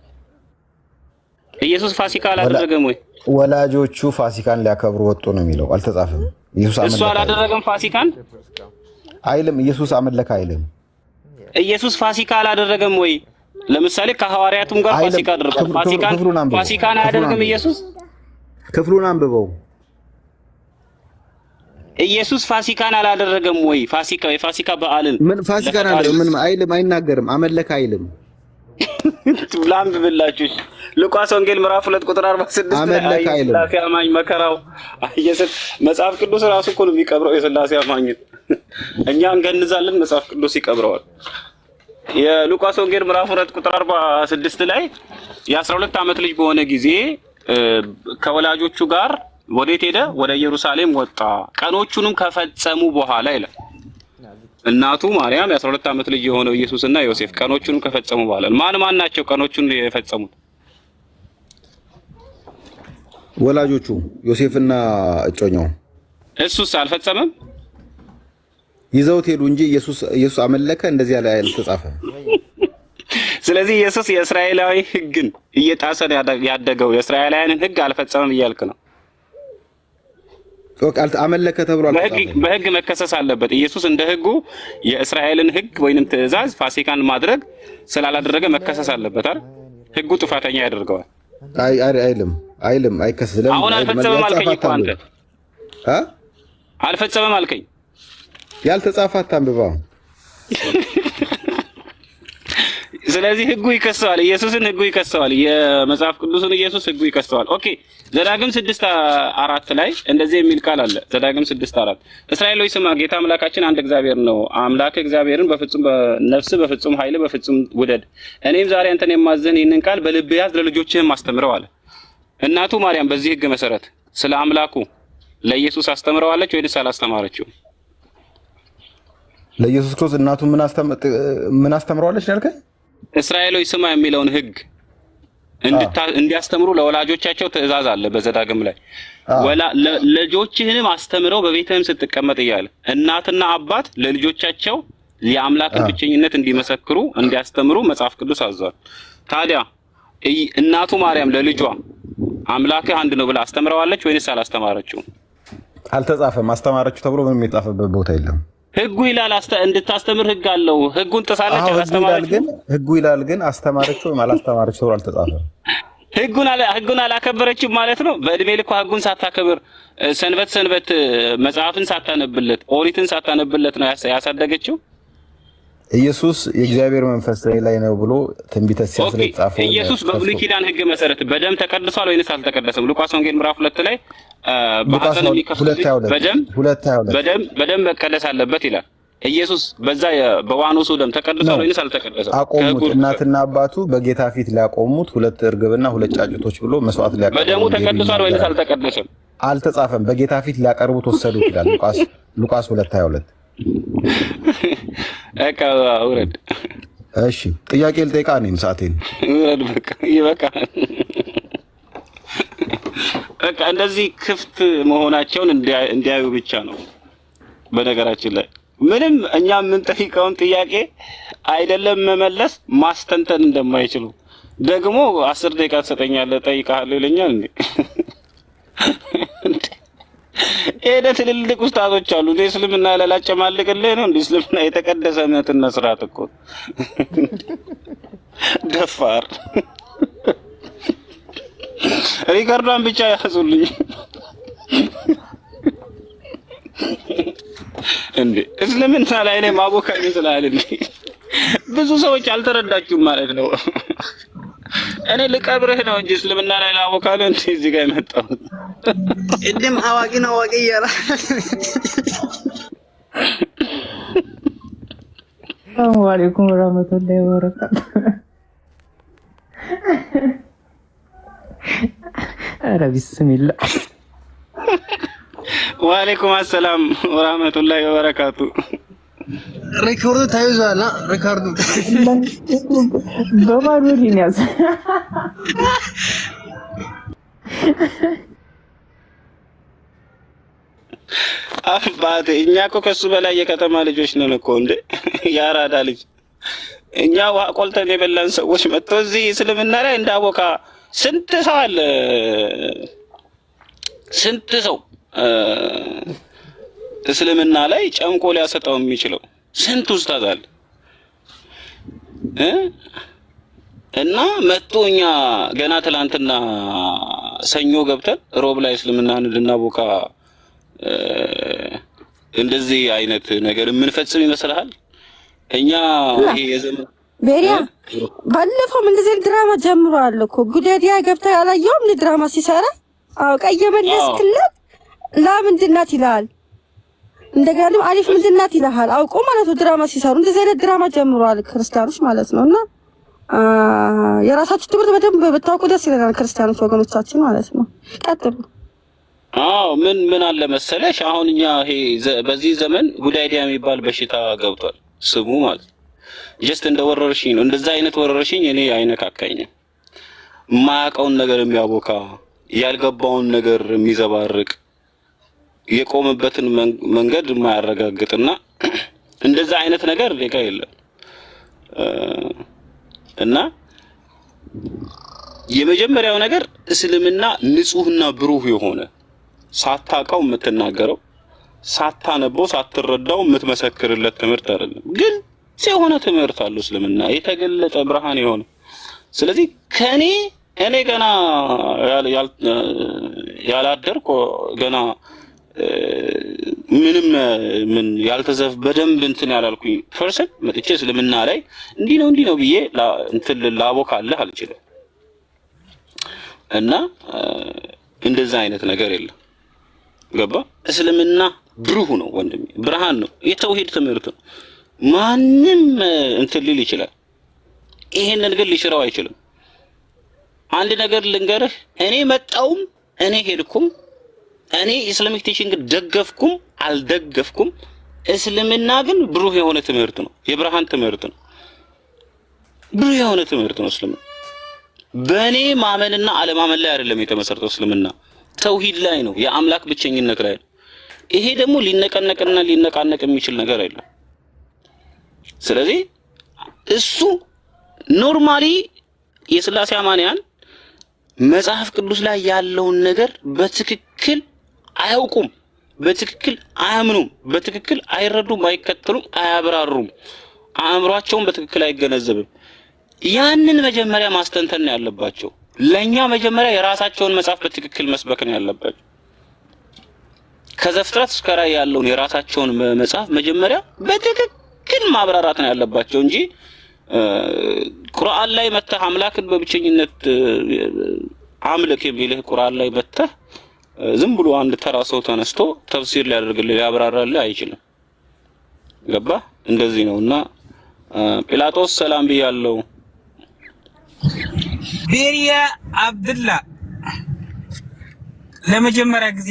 Speaker 1: ኢየሱስ ፋሲካ አላደረገም ወይ?
Speaker 2: ወላጆቹ ፋሲካን ሊያከብሩ ወጡ ነው የሚለው። አልተጻፈም። ኢየሱስ አመለከ
Speaker 1: እሱ አላደረገም። ፋሲካን
Speaker 2: አይልም። ኢየሱስ አመለከ አይልም።
Speaker 1: ኢየሱስ ፋሲካ አላደረገም ወይ? ለምሳሌ ከሐዋርያቱም ጋር ፋሲካ አደረገ። ፋሲካን አያደርግም ኢየሱስ?
Speaker 2: ክፍሉን አንብበው።
Speaker 1: ኢየሱስ ፋሲካን አላደረገም ወይ? የፋሲካ በዓልን
Speaker 2: ምን ፋሲካን አለ? ምን አይልም፣ አይናገርም። አመለከ አይልም።
Speaker 1: ላንብብላችሁ። ሉቃስ ወንጌል ምዕራፍ 2 ቁጥር 46
Speaker 2: አመለከ አይልም።
Speaker 1: የሥላሴ አማኝ መከራው ኢየሱስ መጽሐፍ ቅዱስ ራሱ እኮ ነው የሚቀብረው የሥላሴ አማኝን። እኛ እንገንዛለን፣ መጽሐፍ ቅዱስ ይቀብረዋል። የሉቃስ ወንጌል ምዕራፍ 2 ቁጥር 46 ላይ የ12 ዓመት ልጅ በሆነ ጊዜ ከወላጆቹ ጋር ወዴት ሄደ? ወደ ኢየሩሳሌም ወጣ። ቀኖቹንም ከፈጸሙ በኋላ ይላል። እናቱ ማርያም የ12 ዓመት ልጅ የሆነው ኢየሱስና ዮሴፍ ቀኖቹንም ከፈጸሙ በኋላ ማን ናቸው ቀኖቹን የፈጸሙት?
Speaker 2: ወላጆቹ ዮሴፍና እጮኛው።
Speaker 1: እሱስ አልፈጸመም?
Speaker 2: ይዘውት ሄዱ እንጂ ኢየሱስ አመለከ እንደዚህ ያለ አልተጻፈም።
Speaker 1: ስለዚህ ኢየሱስ የእስራኤላዊ ሕግን እየጣሰ ያደገው የእስራኤላውያንን ሕግ አልፈጸመም እያልክ ነው?
Speaker 2: አመለከ ተብሎ አልተጻፈም።
Speaker 1: በሕግ መከሰስ አለበት። ኢየሱስ እንደ ሕጉ የእስራኤልን ሕግ ወይንም ትእዛዝ ፋሲካን ማድረግ ስላላደረገ መከሰስ አለበት አይደል? ሕጉ ጥፋተኛ ያደርገዋል። አይልም አይከሰስም።
Speaker 2: አሁን
Speaker 1: አልፈጸመም አልከኝ እኮ አንተ። አልፈጸመም አልከኝ።
Speaker 2: ያልተጻፈ አታንብባ።
Speaker 1: ስለዚህ ሕጉ ይከሰዋል። ኢየሱስን ሕጉ ይከሰዋል። የመጽሐፍ ቅዱስን ኢየሱስ ሕጉ ይከሰዋል። ኦኬ። ዘዳግም 6:4 ላይ እንደዚህ የሚል ቃል አለ። ዘዳግም 6:4 እስራኤል ሆይ ስማ፣ ጌታ አምላካችን አንድ እግዚአብሔር ነው። አምላክ እግዚአብሔርን በፍጹም ነፍስ፣ በፍጹም ኃይል፣ በፍጹም ውደድ። እኔም ዛሬ አንተን የማዝህን ይህንን ቃል በልብህ ያዝ፣ ለልጆችህም አስተምረው አለ። እናቱ ማርያም በዚህ ሕግ መሰረት ስለ አምላኩ ለኢየሱስ አስተምረዋለች ወይስ አላስተማረችው?
Speaker 2: ለኢየሱስ ክርስቶስ እናቱ ምን አስተምረዋለች ያልከኝ?
Speaker 1: እስራኤል ሆይ ስማ የሚለውን ሕግ እንዲያስተምሩ ለወላጆቻቸው ትእዛዝ አለ በዘዳግም ላይ። ልጆችህንም አስተምረው በቤትህም ስትቀመጥ እያለ እናትና አባት ለልጆቻቸው የአምላክን ብቸኝነት እንዲመሰክሩ እንዲያስተምሩ መጽሐፍ ቅዱስ አዟል። ታዲያ እናቱ ማርያም ለልጇ አምላክህ አንድ ነው ብላ አስተምረዋለች ወይስ አላስተማረችው?
Speaker 2: አልተጻፈም። አስተማረችው ተብሎ ምንም የጻፈበት ቦታ የለም።
Speaker 1: ሕጉ ይላል እንድታስተምር ሕግ አለው። ሕጉን ጥሳለች አላስተማረችው?
Speaker 2: ሕጉ ይላል ግን አስተማረችው ወይም አላስተማረችው ተብሎ አልተጻፈም።
Speaker 1: ሕጉን አላከበረችም ማለት ነው። በእድሜ ልኳ ሕጉን ሳታከብር ሰንበት መጽሐፍን ሳታነብለት ኦሪትን ሳታነብለት ነው ያሳደገችው።
Speaker 2: ኢየሱስ የእግዚአብሔር መንፈስ ላይ ነው ብሎ ትንቢተ ኢሳይያስ ላይ ጻፈው።
Speaker 1: ኢየሱስ በብሉይ ኪዳን ሕግ መሰረት በደም ተቀድሷል ወይስ አልተቀደሰም? ሉቃስ ወንጌል ምዕራፍ 2 ላይ በሐዘን የሚከፍሉት በደም መቀደስ አለበት ይላል። ኢየሱስ በዛ በዋኖሱ ደም ተቀድሷል ወይስ አልተቀደሰም?
Speaker 2: አቆሙት። እናትና አባቱ በጌታ ፊት ሊያቆሙት 2 እርግብና 2 ጫጩቶች ብሎ መስዋዕት ሊያቀርቡ።
Speaker 1: በደሙ ተቀድሷል ወይስ አልተቀደሰም?
Speaker 2: አልተጻፈም። በጌታ ፊት ሊያቀርቡት ወሰዱት ይላል ሉቃስ 2:22።
Speaker 1: እቃ ውረድ።
Speaker 2: እሺ ጥያቄ ልጠይቃ ነኝ። ሰዓቴን
Speaker 1: ውረድ። በቃ ይበቃል። በቃ እንደዚህ ክፍት መሆናቸውን እንዲያዩ ብቻ ነው። በነገራችን ላይ ምንም እኛ የምንጠይቀውን ጥያቄ አይደለም መመለስ ማስተንተን እንደማይችሉ ደግሞ 10 ደቂቃ ትሰጠኛለህ ጠይቃለሁ ይለኛል እንዴ? ሄደ ትልልቅ ኡስታዞች አሉ። እስልምና ላላጨማልቅልህ ነው እንዴ? እስልምና የተቀደሰ እምነትና ስርዓት እኮ ደፋር። ሪካርዶን ብቻ ያዙልኝ እንዴ! እስልምና ላይ ነው ማቦካኝ ስላልልኝ ብዙ ሰዎች አልተረዳችሁም ማለት ነው። እኔ ልቀብርህ ነው እንጂ እስልምና ላይ ላወካለ እንጂ እዚህ ጋር የመጣሁት
Speaker 4: እድም አዋቂ ነው አዋቂ ያላ
Speaker 8: ሰላም አለይኩም ወራህመቱላሂ ወበረካቱ። ኧረ ቢስሚላህ።
Speaker 1: ወአለይኩም አሰላም ወራህመቱላሂ ወበረካቱ።
Speaker 4: ሪኮርዱ ታይዟል። ሪኮርዱ
Speaker 8: በማዶ ሊያዝ
Speaker 1: አባቴ እኛ እኮ ከሱ በላይ የከተማ ልጆች ነን እኮ እንዴ! ያራዳ ልጅ እኛ ውሃ ቆልተን የበላን ሰዎች መጥቶ እዚህ እስልምና ላይ እንዳቦካ ስንት ሰው አለ። ስንት ሰው እስልምና ላይ ጨምቆ ሊያሰጣው የሚችለው ስንት ኡስታዝ አለ እና መጥቶ እኛ ገና ትላንትና ሰኞ ገብተን ሮብ ላይ እስልምናን እንድናቦካ እንደዚህ አይነት ነገር የምንፈጽም ይመስልሃል? እኛ ይሄ የዘመን
Speaker 3: ቤሪያ ባለፈው እንደዚህ ድራማ ጀምሯል እኮ ጉዳዲያ ገብታ ያላየውም ድራማ ሲሰራ ቀይ መለስክለት ለምንድን ናት ይላል። እንደገና አሪፍ ምንድን ናት ይላል። አውቆ ማለት ነው ድራማ ሲሰሩ እንደዚህ አይነት ድራማ ጀምሯል ክርስቲያኖች ማለት ነውና የራሳችሁ ትምህርት በደንብ ብታውቁ ደስ ይለናል ክርስቲያኖች ወገኖቻችን ማለት ነው። ቀጥሉ።
Speaker 1: ምን አለ መሰለሽ አሁን እኛ ይሄ በዚህ ዘመን ጉዳይዲያ የሚባል በሽታ ገብቷል ስሙ ማለት ጀስት እንደ ወረርሽኝ ነው። እንደዛ አይነት ወረርሽኝ እኔ አይነካካኝም። ማያውቀውን ነገር የሚያቦካ ያልገባውን ነገር የሚዘባርቅ የቆመበትን መንገድ የማያረጋግጥና እንደዛ አይነት ነገር ሌላ የለም እና የመጀመሪያው ነገር እስልምና ንጹህና ብሩህ የሆነ ሳታውቀው የምትናገረው ሳታነበው ሳትረዳው የምትመሰክርለት ትምህርት አይደለም፣ ግን የሆነ ትምህርት አለው እስልምና የተገለጠ ብርሃን የሆነ። ስለዚህ እኔ ገና ያላደርኩ ገና ምን ያልተዘፍ በደንብ እንትን ያላልኩኝ ፐርሰን መጥቼ እስልምና ላይ እንዲህ ነው ብዬ እንትን ላቦካለህ አልችልም። እና እንደዛ አይነት ነገር የለም። ገባ? እስልምና ብሩህ ነው ወንድሜ፣ ብርሃን ነው፣ የተውሂድ ትምህርት ነው። ማንም እንትን ሊል ይችላል፣ ይሄንን ግን ሊሽረው አይችልም። አንድ ነገር ልንገርህ፣ እኔ መጣውም እኔ ሄድኩም እኔ ኢስላሚክ ቲቺንግ ደገፍኩም አልደገፍኩም፣ እስልምና ግን ብሩህ የሆነ ትምህርት ነው፣ የብርሃን ትምህርት ነው፣ ብሩህ የሆነ ትምህርት ነው እስልምና። በእኔ ማመንና አለማመን ላይ አይደለም የተመሰረተው እስልምና፣ ተውሂድ ላይ ነው፣ የአምላክ ብቸኝነት ላይ ነው። ይሄ ደግሞ ሊነቀነቅና ሊነቃነቅ የሚችል ነገር አይደለም። ስለዚህ እሱ ኖርማሊ የሥላሴ አማንያን መጽሐፍ ቅዱስ ላይ ያለውን ነገር በትክክል አያውቁም፣ በትክክል አያምኑም፣ በትክክል አይረዱም፣ አይከተሉም፣ አያብራሩም፣ አእምሯቸውን በትክክል አይገነዘብም። ያንን መጀመሪያ ማስተንተን ነው ያለባቸው። ለኛ መጀመሪያ የራሳቸውን መጽሐፍ በትክክል መስበክ ነው ያለባቸው። ከዘፍጥረት እስከ ራዕይ ያለውን የራሳቸውን መጽሐፍ መጀመሪያ በትክክል ማብራራት ነው ያለባቸው እንጂ ቁርአን ላይ መተህ አምላክን በብቸኝነት አምልክ የሚልህ ቁርአን ላይ መተህ ዝም ብሎ አንድ ተራ ሰው ተነስቶ ተፍሲር ሊያደርግልህ ሊያብራራልህ አይችልም። ገባ? እንደዚህ ነውና ጲላጦስ ሰላም ብያለሁ።
Speaker 9: ቤሪያ አብዱላ ለመጀመሪያ ጊዜ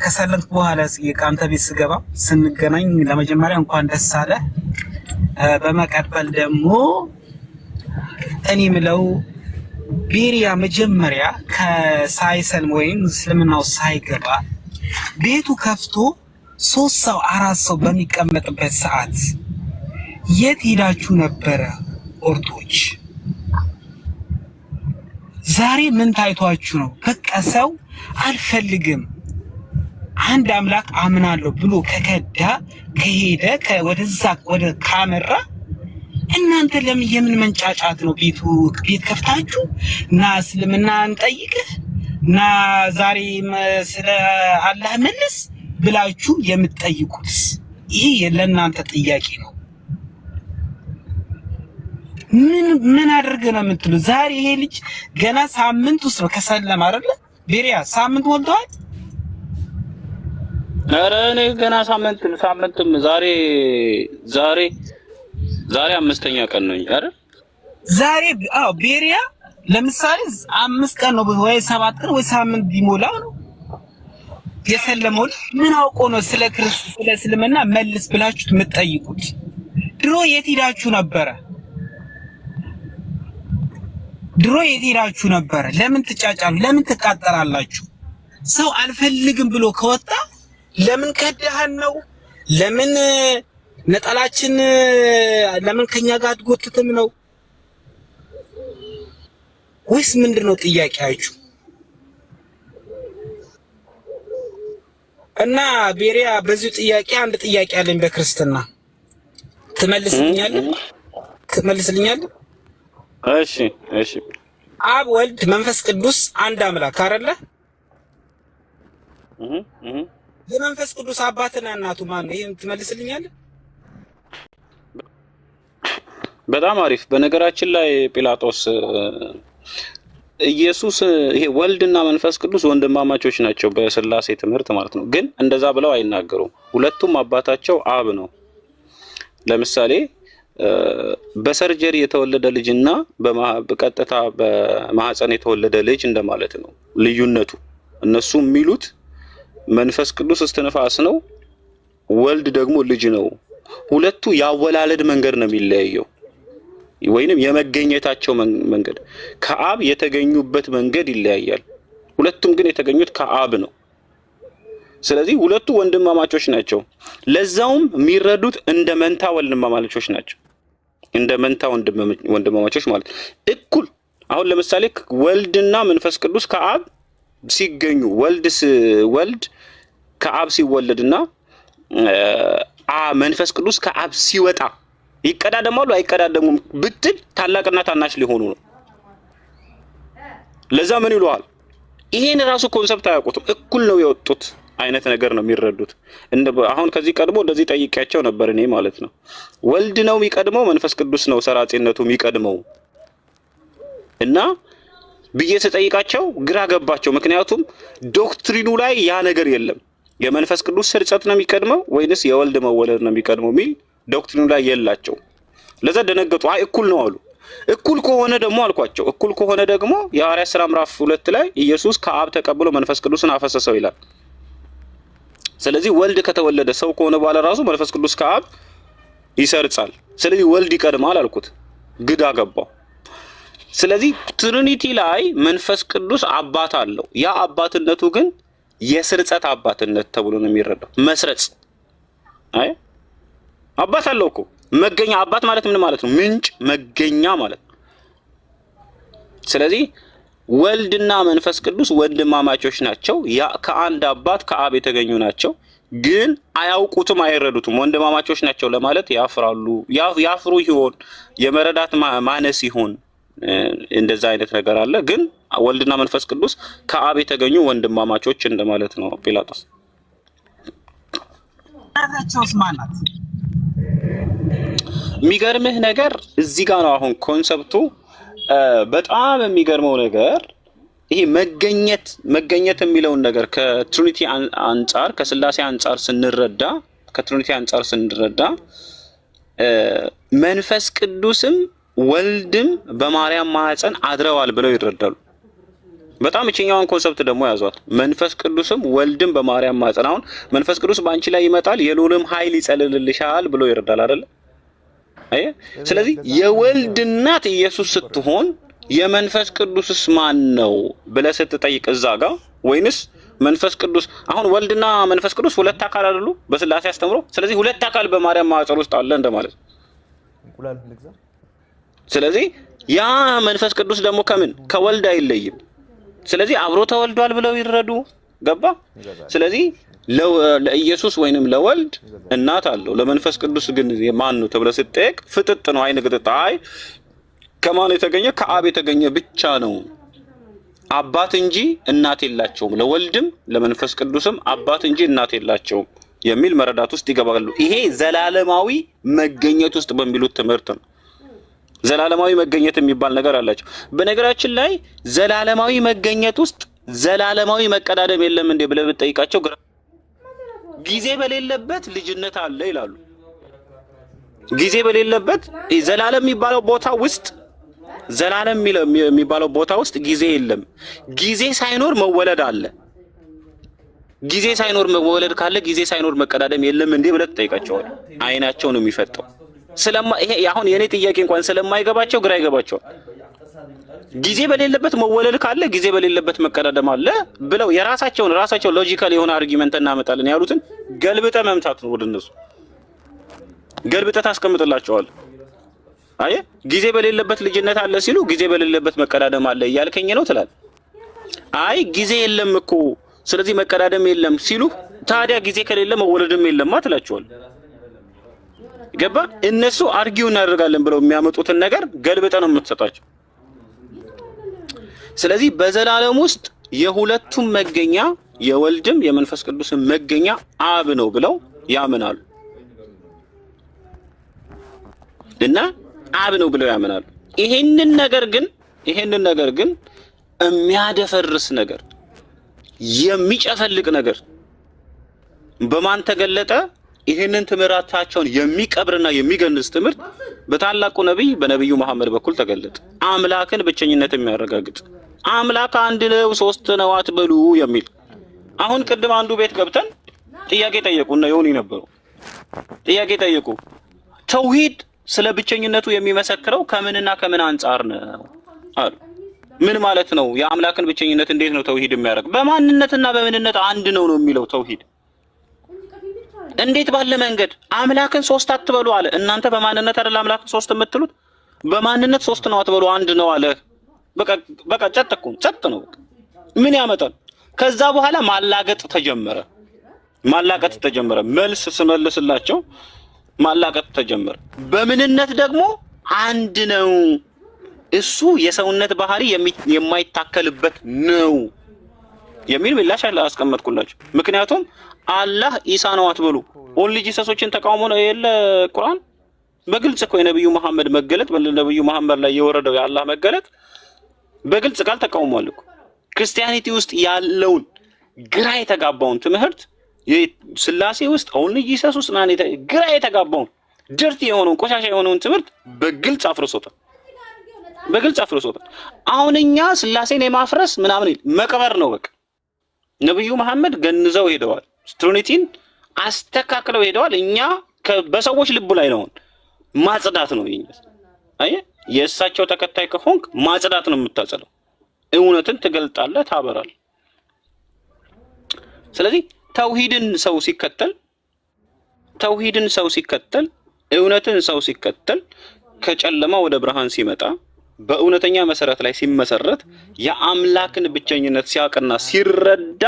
Speaker 9: ከሰለምኩ በኋላ የቃንተ ቤት ስገባ ስንገናኝ ለመጀመሪያ እንኳን ደስ አለ። በመቀጠል ደግሞ እኔ ምለው ቤሪያ መጀመሪያ ከሳይሰልም ወይም እስልምናው ሳይገባ ቤቱ ከፍቶ 3 ሰው 4 ሰው በሚቀመጥበት ሰዓት የት ሄዳችሁ ነበረ ኦርቶች? ዛሬ ምን ታይቷችሁ ነው? በቃ ሰው አልፈልግም አንድ አምላክ አምናለሁ ብሎ ከከዳ ከሄደ ወደዛ ወደ ካመራ እናንተ ለምን የምን መንጫጫት ነው? ቤት ከፍታችሁ እና እስልምና እንጠይቅህ እና ዛሬ ስለ አላህ መልስ ብላችሁ የምትጠይቁት ይሄ ለእናንተ ጥያቄ ነው። ምን አድርገ ነው የምትሉ? ዛሬ ይሄ ልጅ ገና ሳምንት ውስጥ ነው ከሰለማ አይደለ? ቤሪያ ሳምንት ሞልቷል።
Speaker 1: ኧረ እኔ ገና ሳምንትም ዛሬ አምስተኛ ቀን ነው አይደል?
Speaker 9: ዛሬ ቤሪያ ለምሳሌ 5 ቀን ነው ወይ 7 ቀን ወይ ሳምንት ቢሞላው ነው የሰለመው። ምን አውቆ ነው ስለ ክርስቶስ ስለ እስልምና መልስ ብላችሁ የምትጠይቁት? ድሮ የት ሄዳችሁ ነበረ? ለምን ትጫጫሉ? ለምን ትቃጠራላችሁ? ሰው አልፈልግም ብሎ ከወጣ ለምን ከዳህን ነው? ለምን ነጠላችን ለምን ከኛ ጋር አትጎትትም ነው ወይስ ምንድነው ጥያቄያችሁ? እና ቤሪያ በዚህ ጥያቄ አንድ ጥያቄ አለኝ በክርስትና ትመልስልኛለህ?
Speaker 1: እሺ
Speaker 9: አብ ወልድ መንፈስ ቅዱስ አንድ አምላክ አይደለ? የመንፈስ ቅዱስ አባትና እናቱ ማን ነው? ይሄን ትመልስልኛለህ?
Speaker 1: በጣም አሪፍ። በነገራችን ላይ ጲላጦስ ኢየሱስ ይሄ ወልድና መንፈስ ቅዱስ ወንድማማቾች ናቸው በስላሴ ትምህርት ማለት ነው። ግን እንደዛ ብለው አይናገሩም። ሁለቱም አባታቸው አብ ነው። ለምሳሌ በሰርጀሪ የተወለደ ልጅና በቀጥታ በማህፀን የተወለደ ልጅ እንደማለት ነው ልዩነቱ። እነሱ የሚሉት መንፈስ ቅዱስ እስትንፋስ ነው፣ ወልድ ደግሞ ልጅ ነው። ሁለቱ ያወላለድ መንገድ ነው የሚለያየው፣ ወይንም የመገኘታቸው መንገድ ከአብ የተገኙበት መንገድ ይለያያል። ሁለቱም ግን የተገኙት ከአብ ነው። ስለዚህ ሁለቱ ወንድማማቾች ናቸው። ለዛውም የሚረዱት እንደ መንታ ወንድማማቾች ናቸው። እንደ መንታ ወንድማማቾች ማለት እኩል። አሁን ለምሳሌ ወልድና መንፈስ ቅዱስ ከአብ ሲገኙ ወልድ ከአብ ሲወለድና መንፈስ ቅዱስ ከአብ ሲወጣ ይቀዳደማሉ አይቀዳደሙም ብትል ታላቅና ታናሽ ሊሆኑ ነው። ለዛ ምን ይሉሃል? ይሄን ራሱ ኮንሰፕት አያውቁትም። እኩል ነው የወጡት አይነት ነገር ነው የሚረዱት። አሁን ከዚህ ቀድሞ እንደዚህ ጠይቄያቸው ነበር እኔ ማለት ነው። ወልድ ነው የሚቀድመው መንፈስ ቅዱስ ነው ሰራጺነቱ የሚቀድመው እና ብዬ ስጠይቃቸው ግራ ገባቸው። ምክንያቱም ዶክትሪኑ ላይ ያ ነገር የለም። የመንፈስ ቅዱስ ስርጸት ነው የሚቀድመው ወይንስ የወልድ መወለድ ነው የሚቀድመው የሚል ዶክትሪኑ ላይ የላቸው። ለዛ ደነገጡ። አይ እኩል ነው አሉ። እኩል ከሆነ ደግሞ አልኳቸው፣ እኩል ከሆነ ደግሞ የሐዋርያት ሥራ ምዕራፍ 2 ላይ ኢየሱስ ከአብ ተቀብሎ መንፈስ ቅዱስን አፈሰሰው ይላል። ስለዚህ ወልድ ከተወለደ ሰው ከሆነ በኋላ ራሱ መንፈስ ቅዱስ ከአብ ይሰርጻል። ስለዚህ ወልድ ይቀድማል አልኩት። ግዳ ገባው። ስለዚህ ትሪኒቲ ላይ መንፈስ ቅዱስ አባት አለው። ያ አባትነቱ ግን የስርጸት አባትነት ተብሎ ነው የሚረዳው። መስረጽ አይ አባት አለው እኮ መገኛ። አባት ማለት ምን ማለት ነው? ምንጭ፣ መገኛ ማለት ነው። ስለዚህ ወልድና መንፈስ ቅዱስ ወንድማማቾች ናቸው። ያ ከአንድ አባት ከአብ የተገኙ ናቸው። ግን አያውቁትም፣ አይረዱትም። ወንድማማቾች ናቸው ለማለት ያፍራሉ። ያፍሩ ይሆን የመረዳት ማነስ ይሆን እንደዛ አይነት ነገር አለ። ግን ወልድና መንፈስ ቅዱስ ከአብ የተገኙ ወንድማማቾች እንደማለት ነው። ጲላጦስ
Speaker 9: እናታቸውስ ማናት?
Speaker 1: የሚገርምህ ነገር እዚህ ጋር ነው አሁን ኮንሰፕቱ። በጣም የሚገርመው ነገር ይሄ መገኘት የሚለውን ነገር ከትሪኒቲ አንጻር ከስላሴ አንጻር ስንረዳ መንፈስ ቅዱስም ወልድም በማርያም ማህፀን አድረዋል ብለው ይረዳሉ። በጣም እቺኛውን ኮንሰፕት ደግሞ ያዟት። መንፈስ ቅዱስም ወልድም በማርያም ማህፀን፣ አሁን መንፈስ ቅዱስ ባንቺ ላይ ይመጣል የልዑልም ኃይል ይጸልልልሻል ብሎ ይረዳል አይደል? ስለዚህ የወልድ እናት ኢየሱስ ስትሆን የመንፈስ ቅዱስስ ማን ነው ብለህ ስትጠይቅ እዛ ጋር ወይንስ መንፈስ ቅዱስ አሁን ወልድና መንፈስ ቅዱስ ሁለት አካል አይደሉ በስላሴ አስተምሮ? ስለዚህ ሁለት አካል በማርያም ማህፀን ውስጥ አለ እንደማለት ነው። ስለዚህ ያ መንፈስ ቅዱስ ደግሞ ከወልድ አይለይም። ስለዚህ አብሮ ተወልዷል ብለው ይረዱ። ገባ? ስለዚህ ለኢየሱስ ወይንም ለወልድ እናት አለው። ለመንፈስ ቅዱስ ግን ማን ነው ተብለ ስትጠይቅ ፍጥጥ ነው። አይን ግጥጥ አይ ከማን የተገኘ ከአብ የተገኘ ብቻ ነው። አባት እንጂ እናት የላቸውም። ለወልድም ለመንፈስ ቅዱስም አባት እንጂ እናት የላቸውም የሚል መረዳት ውስጥ ይገባሉ። ይሄ ዘላለማዊ መገኘት ውስጥ በሚሉት ትምህርት ነው። ዘላለማዊ መገኘት የሚባል ነገር አላቸው። በነገራችን ላይ ዘላለማዊ መገኘት ውስጥ ዘላለማዊ መቀዳደም የለም እንዴ ብለህ ብትጠይቃቸው ጊዜ በሌለበት ልጅነት አለ ይላሉ። ጊዜ በሌለበት ዘላለም የሚባለው ቦታ ውስጥ ዘላለም የሚባለው ቦታ ውስጥ ጊዜ የለም። ጊዜ ሳይኖር መወለድ አለ። ጊዜ ሳይኖር መወለድ ካለ ጊዜ ሳይኖር መቀዳደም የለም እንዴ ብለህ ትጠይቃቸዋለህ። አይናቸው ነው የሚፈጠው። ይሄ አሁን የኔ ጥያቄ እንኳን ስለማይገባቸው ግራ ይገባቸዋል። ጊዜ በሌለበት መወለድ ካለ ጊዜ በሌለበት መቀዳደም አለ ብለው ራሳቸው ሎጂካል የሆነ አርጊመንት እናመጣለን ያሉትን ገልብጠ መምታት ነው። ወደነሱ ገልብጠ ታስቀምጥላቸዋል። አየ ጊዜ በሌለበት ልጅነት አለ ሲሉ ጊዜ በሌለበት መቀዳደም አለ እያልከኝ ነው ትላል። አይ ጊዜ የለም እኮ ስለዚህ መቀዳደም የለም ሲሉ ታዲያ ጊዜ ከሌለ መወለድም የለም አትላቸዋል። ገባ? እነሱ አርጊው እናደርጋለን ብለው የሚያመጡትን ነገር ገልብጠ ነው የምትሰጣቸው። ስለዚህ በዘላለም ውስጥ የሁለቱም መገኛ የወልድም የመንፈስ ቅዱስም መገኛ አብ ነው ብለው ያምናሉ እና አብ ነው ብለው ያምናሉ። ይሄንን ነገር ግን የሚያደፈርስ ነገር የሚጨፈልቅ ነገር በማን ተገለጠ? ይሄንን ትምህርታቸውን የሚቀብርና የሚገንዝ ትምህርት በታላቁ ነብይ በነብዩ መሐመድ በኩል ተገለጠ። አምላክን ብቸኝነት የሚያረጋግጥ አምላክ አንድ ነው ሶስት ነው አትበሉ የሚል። አሁን ቅድም አንዱ ቤት ገብተን ጥያቄ ጠየቁና የሆኑ ነበሩ። ጥያቄ ጠየቁ። ተውሂድ ስለ ብቸኝነቱ የሚመሰክረው ከምንና ከምን አንፃር ነው አሉ። ምን ማለት ነው? የአምላክን ብቸኝነት እንዴት ነው ተውሂድ የሚያደርግ? በማንነትና በምንነት አንድ ነው የሚለው ተውሂድ። እንዴት ባለ መንገድ? አምላክን ሶስት አትበሉ አለ። እናንተ በማንነት አይደል አምላክን ሶስት የምትሉት? በማንነት ሶስት ነው አትበሉ አንድ ነው አለ። በቃ ጸጥ ነው። ምን ያመጣል? ከዛ በኋላ ማላገጥ ተጀመረ። መልስ ስመልስላቸው ማላገጥ ተጀመረ። በምንነት ደግሞ አንድ ነው፣ እሱ የሰውነት ባህሪ የማይታከልበት ነው የሚል ምላሽ አስቀመጥኩላቸው። ምክንያቱም አላህ ኢሳ ነው አትበሉ ኦንሊ ጂሰሶችን ተቃውሞ ነው የለ ቁርአን በግልጽ እኮ የነብዩ መሐመድ መገለጥ በነብዩ መሐመድ ላይ የወረደው የአላህ መገለጥ በግልጽ ቃል ተቃውሟል እኮ። ክርስቲያኒቲ ውስጥ ያለውን ግራ የተጋባውን ትምህርት ስላሴ ውስጥ ኦንሊ ጂሰስ ውስጥ ግራ የተጋባውን ድርት የሆነውን ቆሻሻ የሆነውን ትምህርት በግልጽ አፍርሶታል። አሁን እኛ ስላሴን የማፍረስ ምናምን መቅበር ነው በቃ። ነብዩ መሐመድ ገንዘው ሄደዋል። ትሪኒቲን አስተካክለው ሄደዋል። እኛ በሰዎች ልብ ላይ ነው ማጽዳት ነው ይኛስ። አየህ የእሳቸው ተከታይ ከሆንክ ማጽዳት ነው የምታጸዳው። እውነትን ትገልጣለህ፣ ታበራለህ። ስለዚህ ተውሂድን ሰው ሲከተል እውነትን ሰው ሲከተል ከጨለማ ወደ ብርሃን ሲመጣ በእውነተኛ መሰረት ላይ ሲመሰረት የአምላክን ብቸኝነት ሲያውቅና ሲረዳ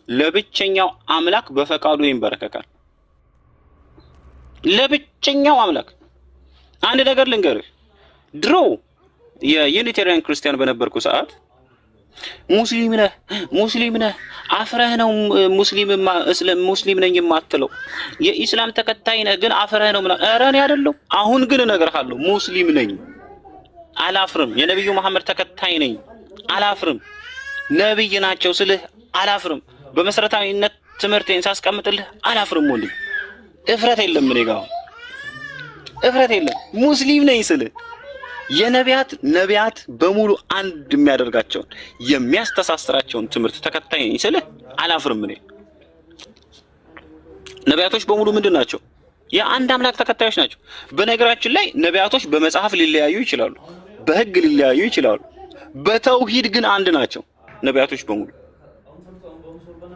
Speaker 1: ለብቸኛው አምላክ በፈቃዱ ይንበረከካል። ለብቸኛው አምላክ አንድ ነገር ልንገርህ። ድሮ የዩኒቴሪያን ክርስቲያን በነበርኩ ሰዓት ሙስሊም ነህ አፍረህ ነው ሙስሊም ነኝ የማትለው የኢስላም ተከታይ ነህ ግን አፍረህ ነው ምናምን። ኧረ እኔ አይደለሁ። አሁን ግን እነግርሃለሁ ሙስሊም ነኝ አላፍርም። የነብዩ መሐመድ ተከታይ ነኝ አላፍርም። ነብይ ናቸው ስልህ አላፍርም። በመሰረታዊነት ትምህርቴን ሳስቀምጥልህ አላፍርም። ወንድም እፍረት የለም እኔ ጋር እፍረት የለም። ሙስሊም ነኝ ስልህ ነቢያት በሙሉ አንድ የሚያደርጋቸውን የሚያስተሳስራቸውን ትምህርት ተከታይ ነኝ ስልህ አላፍርም። እኔ ነቢያቶች በሙሉ ምንድን ናቸው? የአንድ አምላክ ተከታዮች ናቸው። በነገራችን ላይ ነቢያቶች በመጽሐፍ ሊለያዩ ይችላሉ፣ በህግ ሊለያዩ ይችላሉ፣ በተውሂድ ግን አንድ ናቸው ነቢያቶች በሙሉ።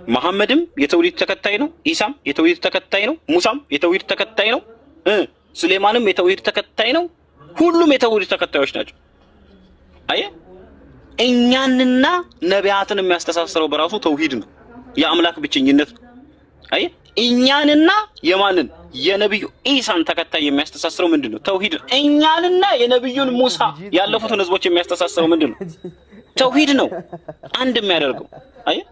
Speaker 1: መሐመድም የተውሂድ ተከታይ ነው፣ ኢሳም የተውሂድ ተከታይ ነው፣ ሙሳም የተውሂድ ተከታይ ነው፣ ሱሌማንም የተውሂድ ተከታይ ነው። ሁሉም የተውሂድ ተከታዮች ናቸው። አየህ እኛንና ነቢያትን የሚያስተሳስረው በራሱ ተውሂድ ነው፣ የአምላክ ብቸኝነት ነው። አየህ እኛንና የማንን የነብዩ ኢሳን ተከታይ የሚያስተሳስረው ምንድነው? ተውሂድ ነው። እኛንና የነብዩን ሙሳ ያለፉትን ህዝቦች የሚያስተሳስረው ምንድነው? ተውሂድ ነው። አንድ የሚያደርገው አየህ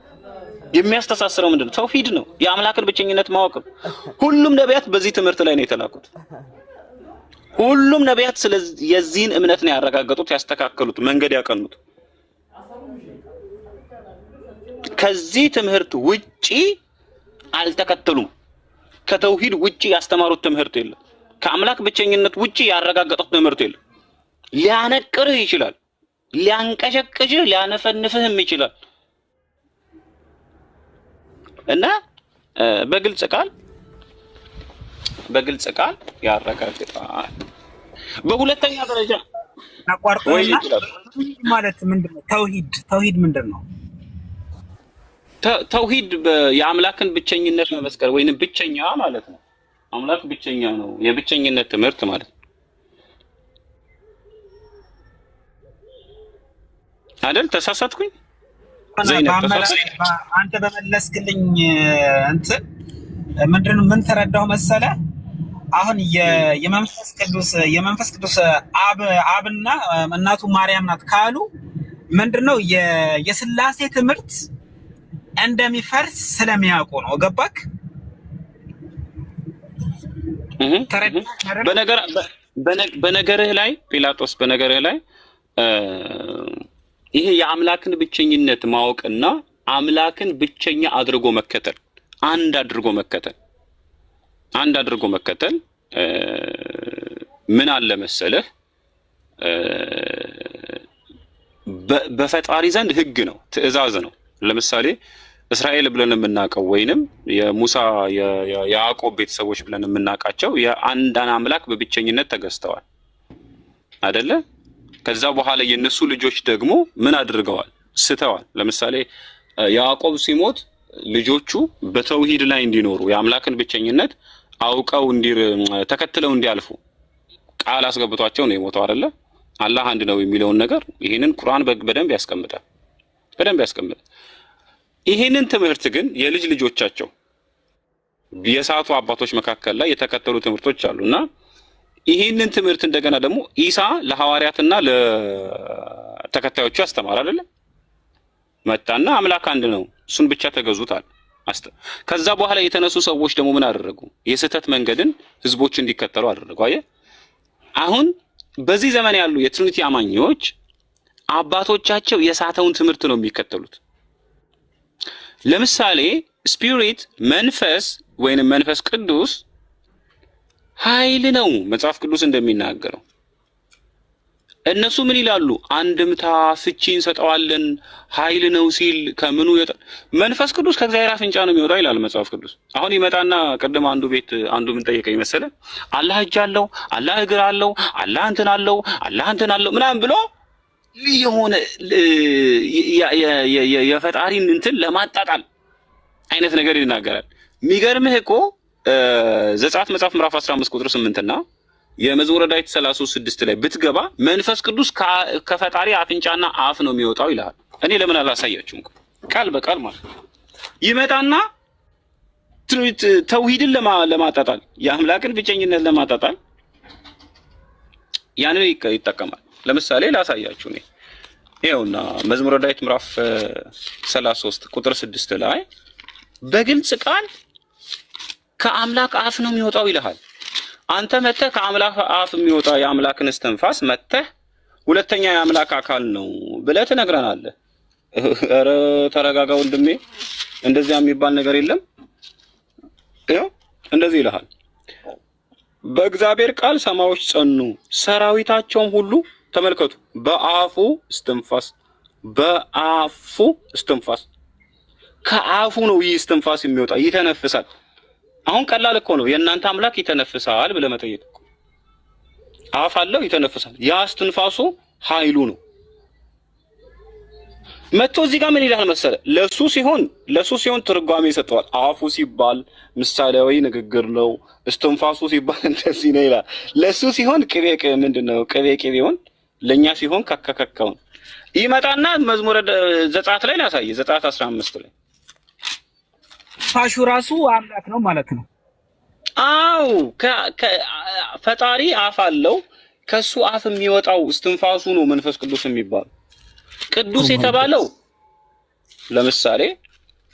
Speaker 1: የሚያስተሳስረው ምንድነው? ተውሂድ ነው። የአምላክን ብቸኝነት ማወቅ። ሁሉም ነቢያት በዚህ ትምህርት ላይ ነው የተላኩት። ሁሉም ነቢያት ስለዚህ የዚህን እምነት ነው ያረጋገጡት፣ ያስተካከሉት፣ መንገድ ያቀኑት። ከዚህ ትምህርት ውጪ አልተከተሉም። ከተውሂድ ውጪ ያስተማሩት ትምህርት የለም። ከአምላክ ብቸኝነት ውጪ ያረጋገጡት ትምህርት የለም። ሊያነቅርህ ይችላል፣ ሊያንቀሸቅሽህ፣ ሊያነፈንፍህም ይችላል እና በግልጽ ቃል ያረጋግጣል። በሁለተኛ ደረጃ
Speaker 9: አቋርጠውና ማለት ምንድነው ተውሂድ ምንድነው?
Speaker 1: ተውሂድ የአምላክን ብቸኝነት መመስከር ወይንም ብቸኛ ማለት ነው። አምላክ ብቸኛ ነው፣ የብቸኝነት ትምህርት ማለት ነው አይደል? ተሳሳትኩኝ?
Speaker 9: አንተ በመለስክልኝ እንትን ምን ተረዳሁ መሰለ? አሁን የመንፈስ ቅዱስ አብና እናቱ ማርያም ናት ካሉ ምንድነው የስላሴ ትምህርት እንደሚፈርስ ስለሚያውቁ ነው። ገባክ?
Speaker 1: በነገርህ ላይ ጲላጦስ፣ በነገርህ ላይ ይሄ የአምላክን ብቸኝነት ማወቅና አምላክን ብቸኛ አድርጎ መከተል አንድ አድርጎ መከተል ምን አለ መሰለህ፣ በፈጣሪ ዘንድ ህግ ነው፣ ትእዛዝ ነው። ለምሳሌ እስራኤል ብለን የምናውቀው ወይንም የሙሳ የያዕቆብ ቤተሰቦች ብለን የምናውቃቸው የአንዳን አምላክ በብቸኝነት ተገዝተዋል አይደለ? ከዛ በኋላ የነሱ ልጆች ደግሞ ምን አድርገዋል? ስተዋል። ለምሳሌ ያዕቆብ ሲሞት ልጆቹ በተውሂድ ላይ እንዲኖሩ የአምላክን ብቸኝነት አውቀው ተከትለው እንዲያልፉ ቃል አስገብቷቸው ነው የሞተው አይደለ? አላህ አንድ ነው የሚለውን ነገር ይሄንን ቁርአን በደንብ ያስቀምጣል። ይሄንን ትምህርት ግን የልጅ ልጆቻቸው የሳቱ አባቶች መካከል ላይ የተከተሉ ትምህርቶች አሉና ይሄንን ትምህርት እንደገና ደግሞ ኢሳ ለሐዋርያትና ለተከታዮቹ ያስተማር አይደለ? መጣና አምላክ አንድ ነው፣ እሱን ብቻ ተገዙታል። ከዛ በኋላ የተነሱ ሰዎች ደግሞ ምን አደረጉ? የስህተት መንገድን ህዝቦች እንዲከተሉ አደረጉ። አየህ፣ አሁን በዚህ ዘመን ያሉ የትሪኒቲ አማኞች አባቶቻቸው የሳተውን ትምህርት ነው የሚከተሉት። ለምሳሌ ስፒሪት መንፈስ ወይንም መንፈስ ቅዱስ ኃይል ነው መጽሐፍ ቅዱስ እንደሚናገረው። እነሱ ምን ይላሉ? አንድምታ ፍቺ እንሰጠዋለን። ኃይል ነው ሲል ከምኑ መንፈስ ቅዱስ ከእግዚአብሔር አፍንጫ ነው የሚወጣው ይላል መጽሐፍ ቅዱስ። አሁን ይመጣና ቅድም አንዱ ምን ጠየቀኝ መሰለ? አላህ እጅ አለው፣ አላህ እግር አለው፣ አላህ እንትን አለው ምናምን ብሎ የሆነ የፈጣሪን እንትን ለማጣጣል አይነት ነገር ይናገራል። የሚገርምህ እኮ ዘጸአት መጽሐፍ ምዕራፍ 15 ቁጥር 8 እና የመዝሙረ ዳዊት 33:6 ላይ ብትገባ መንፈስ ቅዱስ ከፈጣሪ አፍንጫና አፍ ነው የሚወጣው ይላል። እኔ ለምን አላሳያችሁም? ቃል በቃል ማለት ይመጣና ተውሂድን ለማጣጣል የአምላክን ብቸኝነት ለማጣጣል ያንን ይጠቀማል። ለምሳሌ ላሳያችሁ ነው። ይኸውና መዝሙረ ዳዊት ምዕራፍ 33 ቁጥር 6 ላይ በግልጽ ቃል ከአምላክ አፍ ነው የሚወጣው ይልሃል። አንተ መተህ ከአምላክ አፍ የሚወጣ የአምላክን እስትንፋስ መተህ ሁለተኛ የአምላክ አካል ነው ብለህ ትነግረናለህ። ኧረ ተረጋጋ ወንድሜ፣ እንደዚያ የሚባል ነገር የለም። ይኸው እንደዚህ ይልሃል፣ በእግዚአብሔር ቃል ሰማዮች ጸኑ፣ ሰራዊታቸውም ሁሉ ተመልከቱ፣ በአፉ እስትንፋስ ከአፉ ነው ይህ እስትንፋስ የሚወጣ፣ ይተነፍሳል። አሁን ቀላል እኮ ነው። የእናንተ አምላክ ይተነፍሳል ብለህ መጠየቅ። አፍ አለው፣ ይተነፍሳል። ያ እስትንፋሱ ኃይሉ ነው። መጥቶ እዚህ ጋር ምን ይላል መሰለህ? ለሱ ሲሆን ትርጓሜ ይሰጠዋል። አፉ ሲባል ምሳሌያዊ ንግግር ነው። እስትንፋሱ ሲባል እንደዚህ ነው ይላል። ለሱ ሲሆን ምንድነው ቅቤውን፣ ለኛ ሲሆን ከከከከውን ይመጣና መዝሙረ ዘጸአት ላይ ላሳይ። ዘጸአት 15 ላይ
Speaker 9: ፋሹ ራሱ አምላክ ነው ማለት ነው።
Speaker 1: አው ፈጣሪ አፍ አለው። ከሱ አፍ የሚወጣው እስትንፋሱ ነው መንፈስ ቅዱስ የሚባለው። ቅዱስ የተባለው ለምሳሌ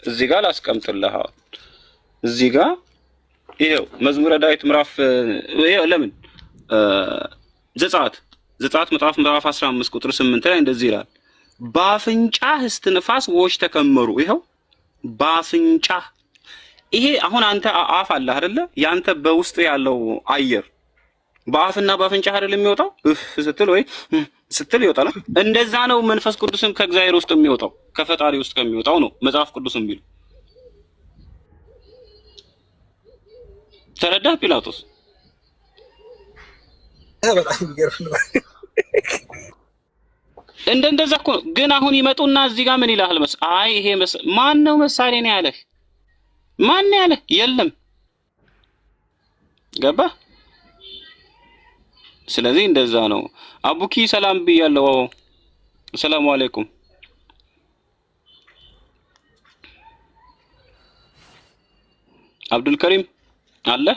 Speaker 1: እዚህ ጋር ላስቀምጥልህ። እዚህ ጋር ይሄው መዝሙረ ዳዊት ምዕራፍ ይሄው ለምን ዘጸአት መጽሐፍ ምዕራፍ 15 ቁጥር 8 ላይ እንደዚህ ይላል፣ በአፍንጫህ እስትንፋስ ውኆች ተከመሩ። ይኸው በአፍንጫህ። ይሄ አሁን አንተ አፍ አለህ አይደለ? ያንተ በውስጥ ያለው አየር በአፍና በአፍንጫህ አይደል የሚወጣው? እፍ ስትል ወይ ስትል ይወጣል። እንደዛ ነው መንፈስ ቅዱስም ከእግዚአብሔር ውስጥ የሚወጣው ከፈጣሪ ውስጥ ከሚወጣው ነው መጽሐፍ ቅዱስም ቢል። ተረዳህ ጲላጦስ? እንደዛ እኮ ነው። ግን አሁን ይመጡና እዚህ ጋር ምን ይላል አይ ይሄ ማን ነው ምሳሌ ነው ያለህ? ማን ነው ያለህ? የለም። ገባ? ስለዚህ እንደዛ ነው። አቡኪ ሰላም ብያለሁ። ሰላም አለይኩም። አብዱል ከሪም አለ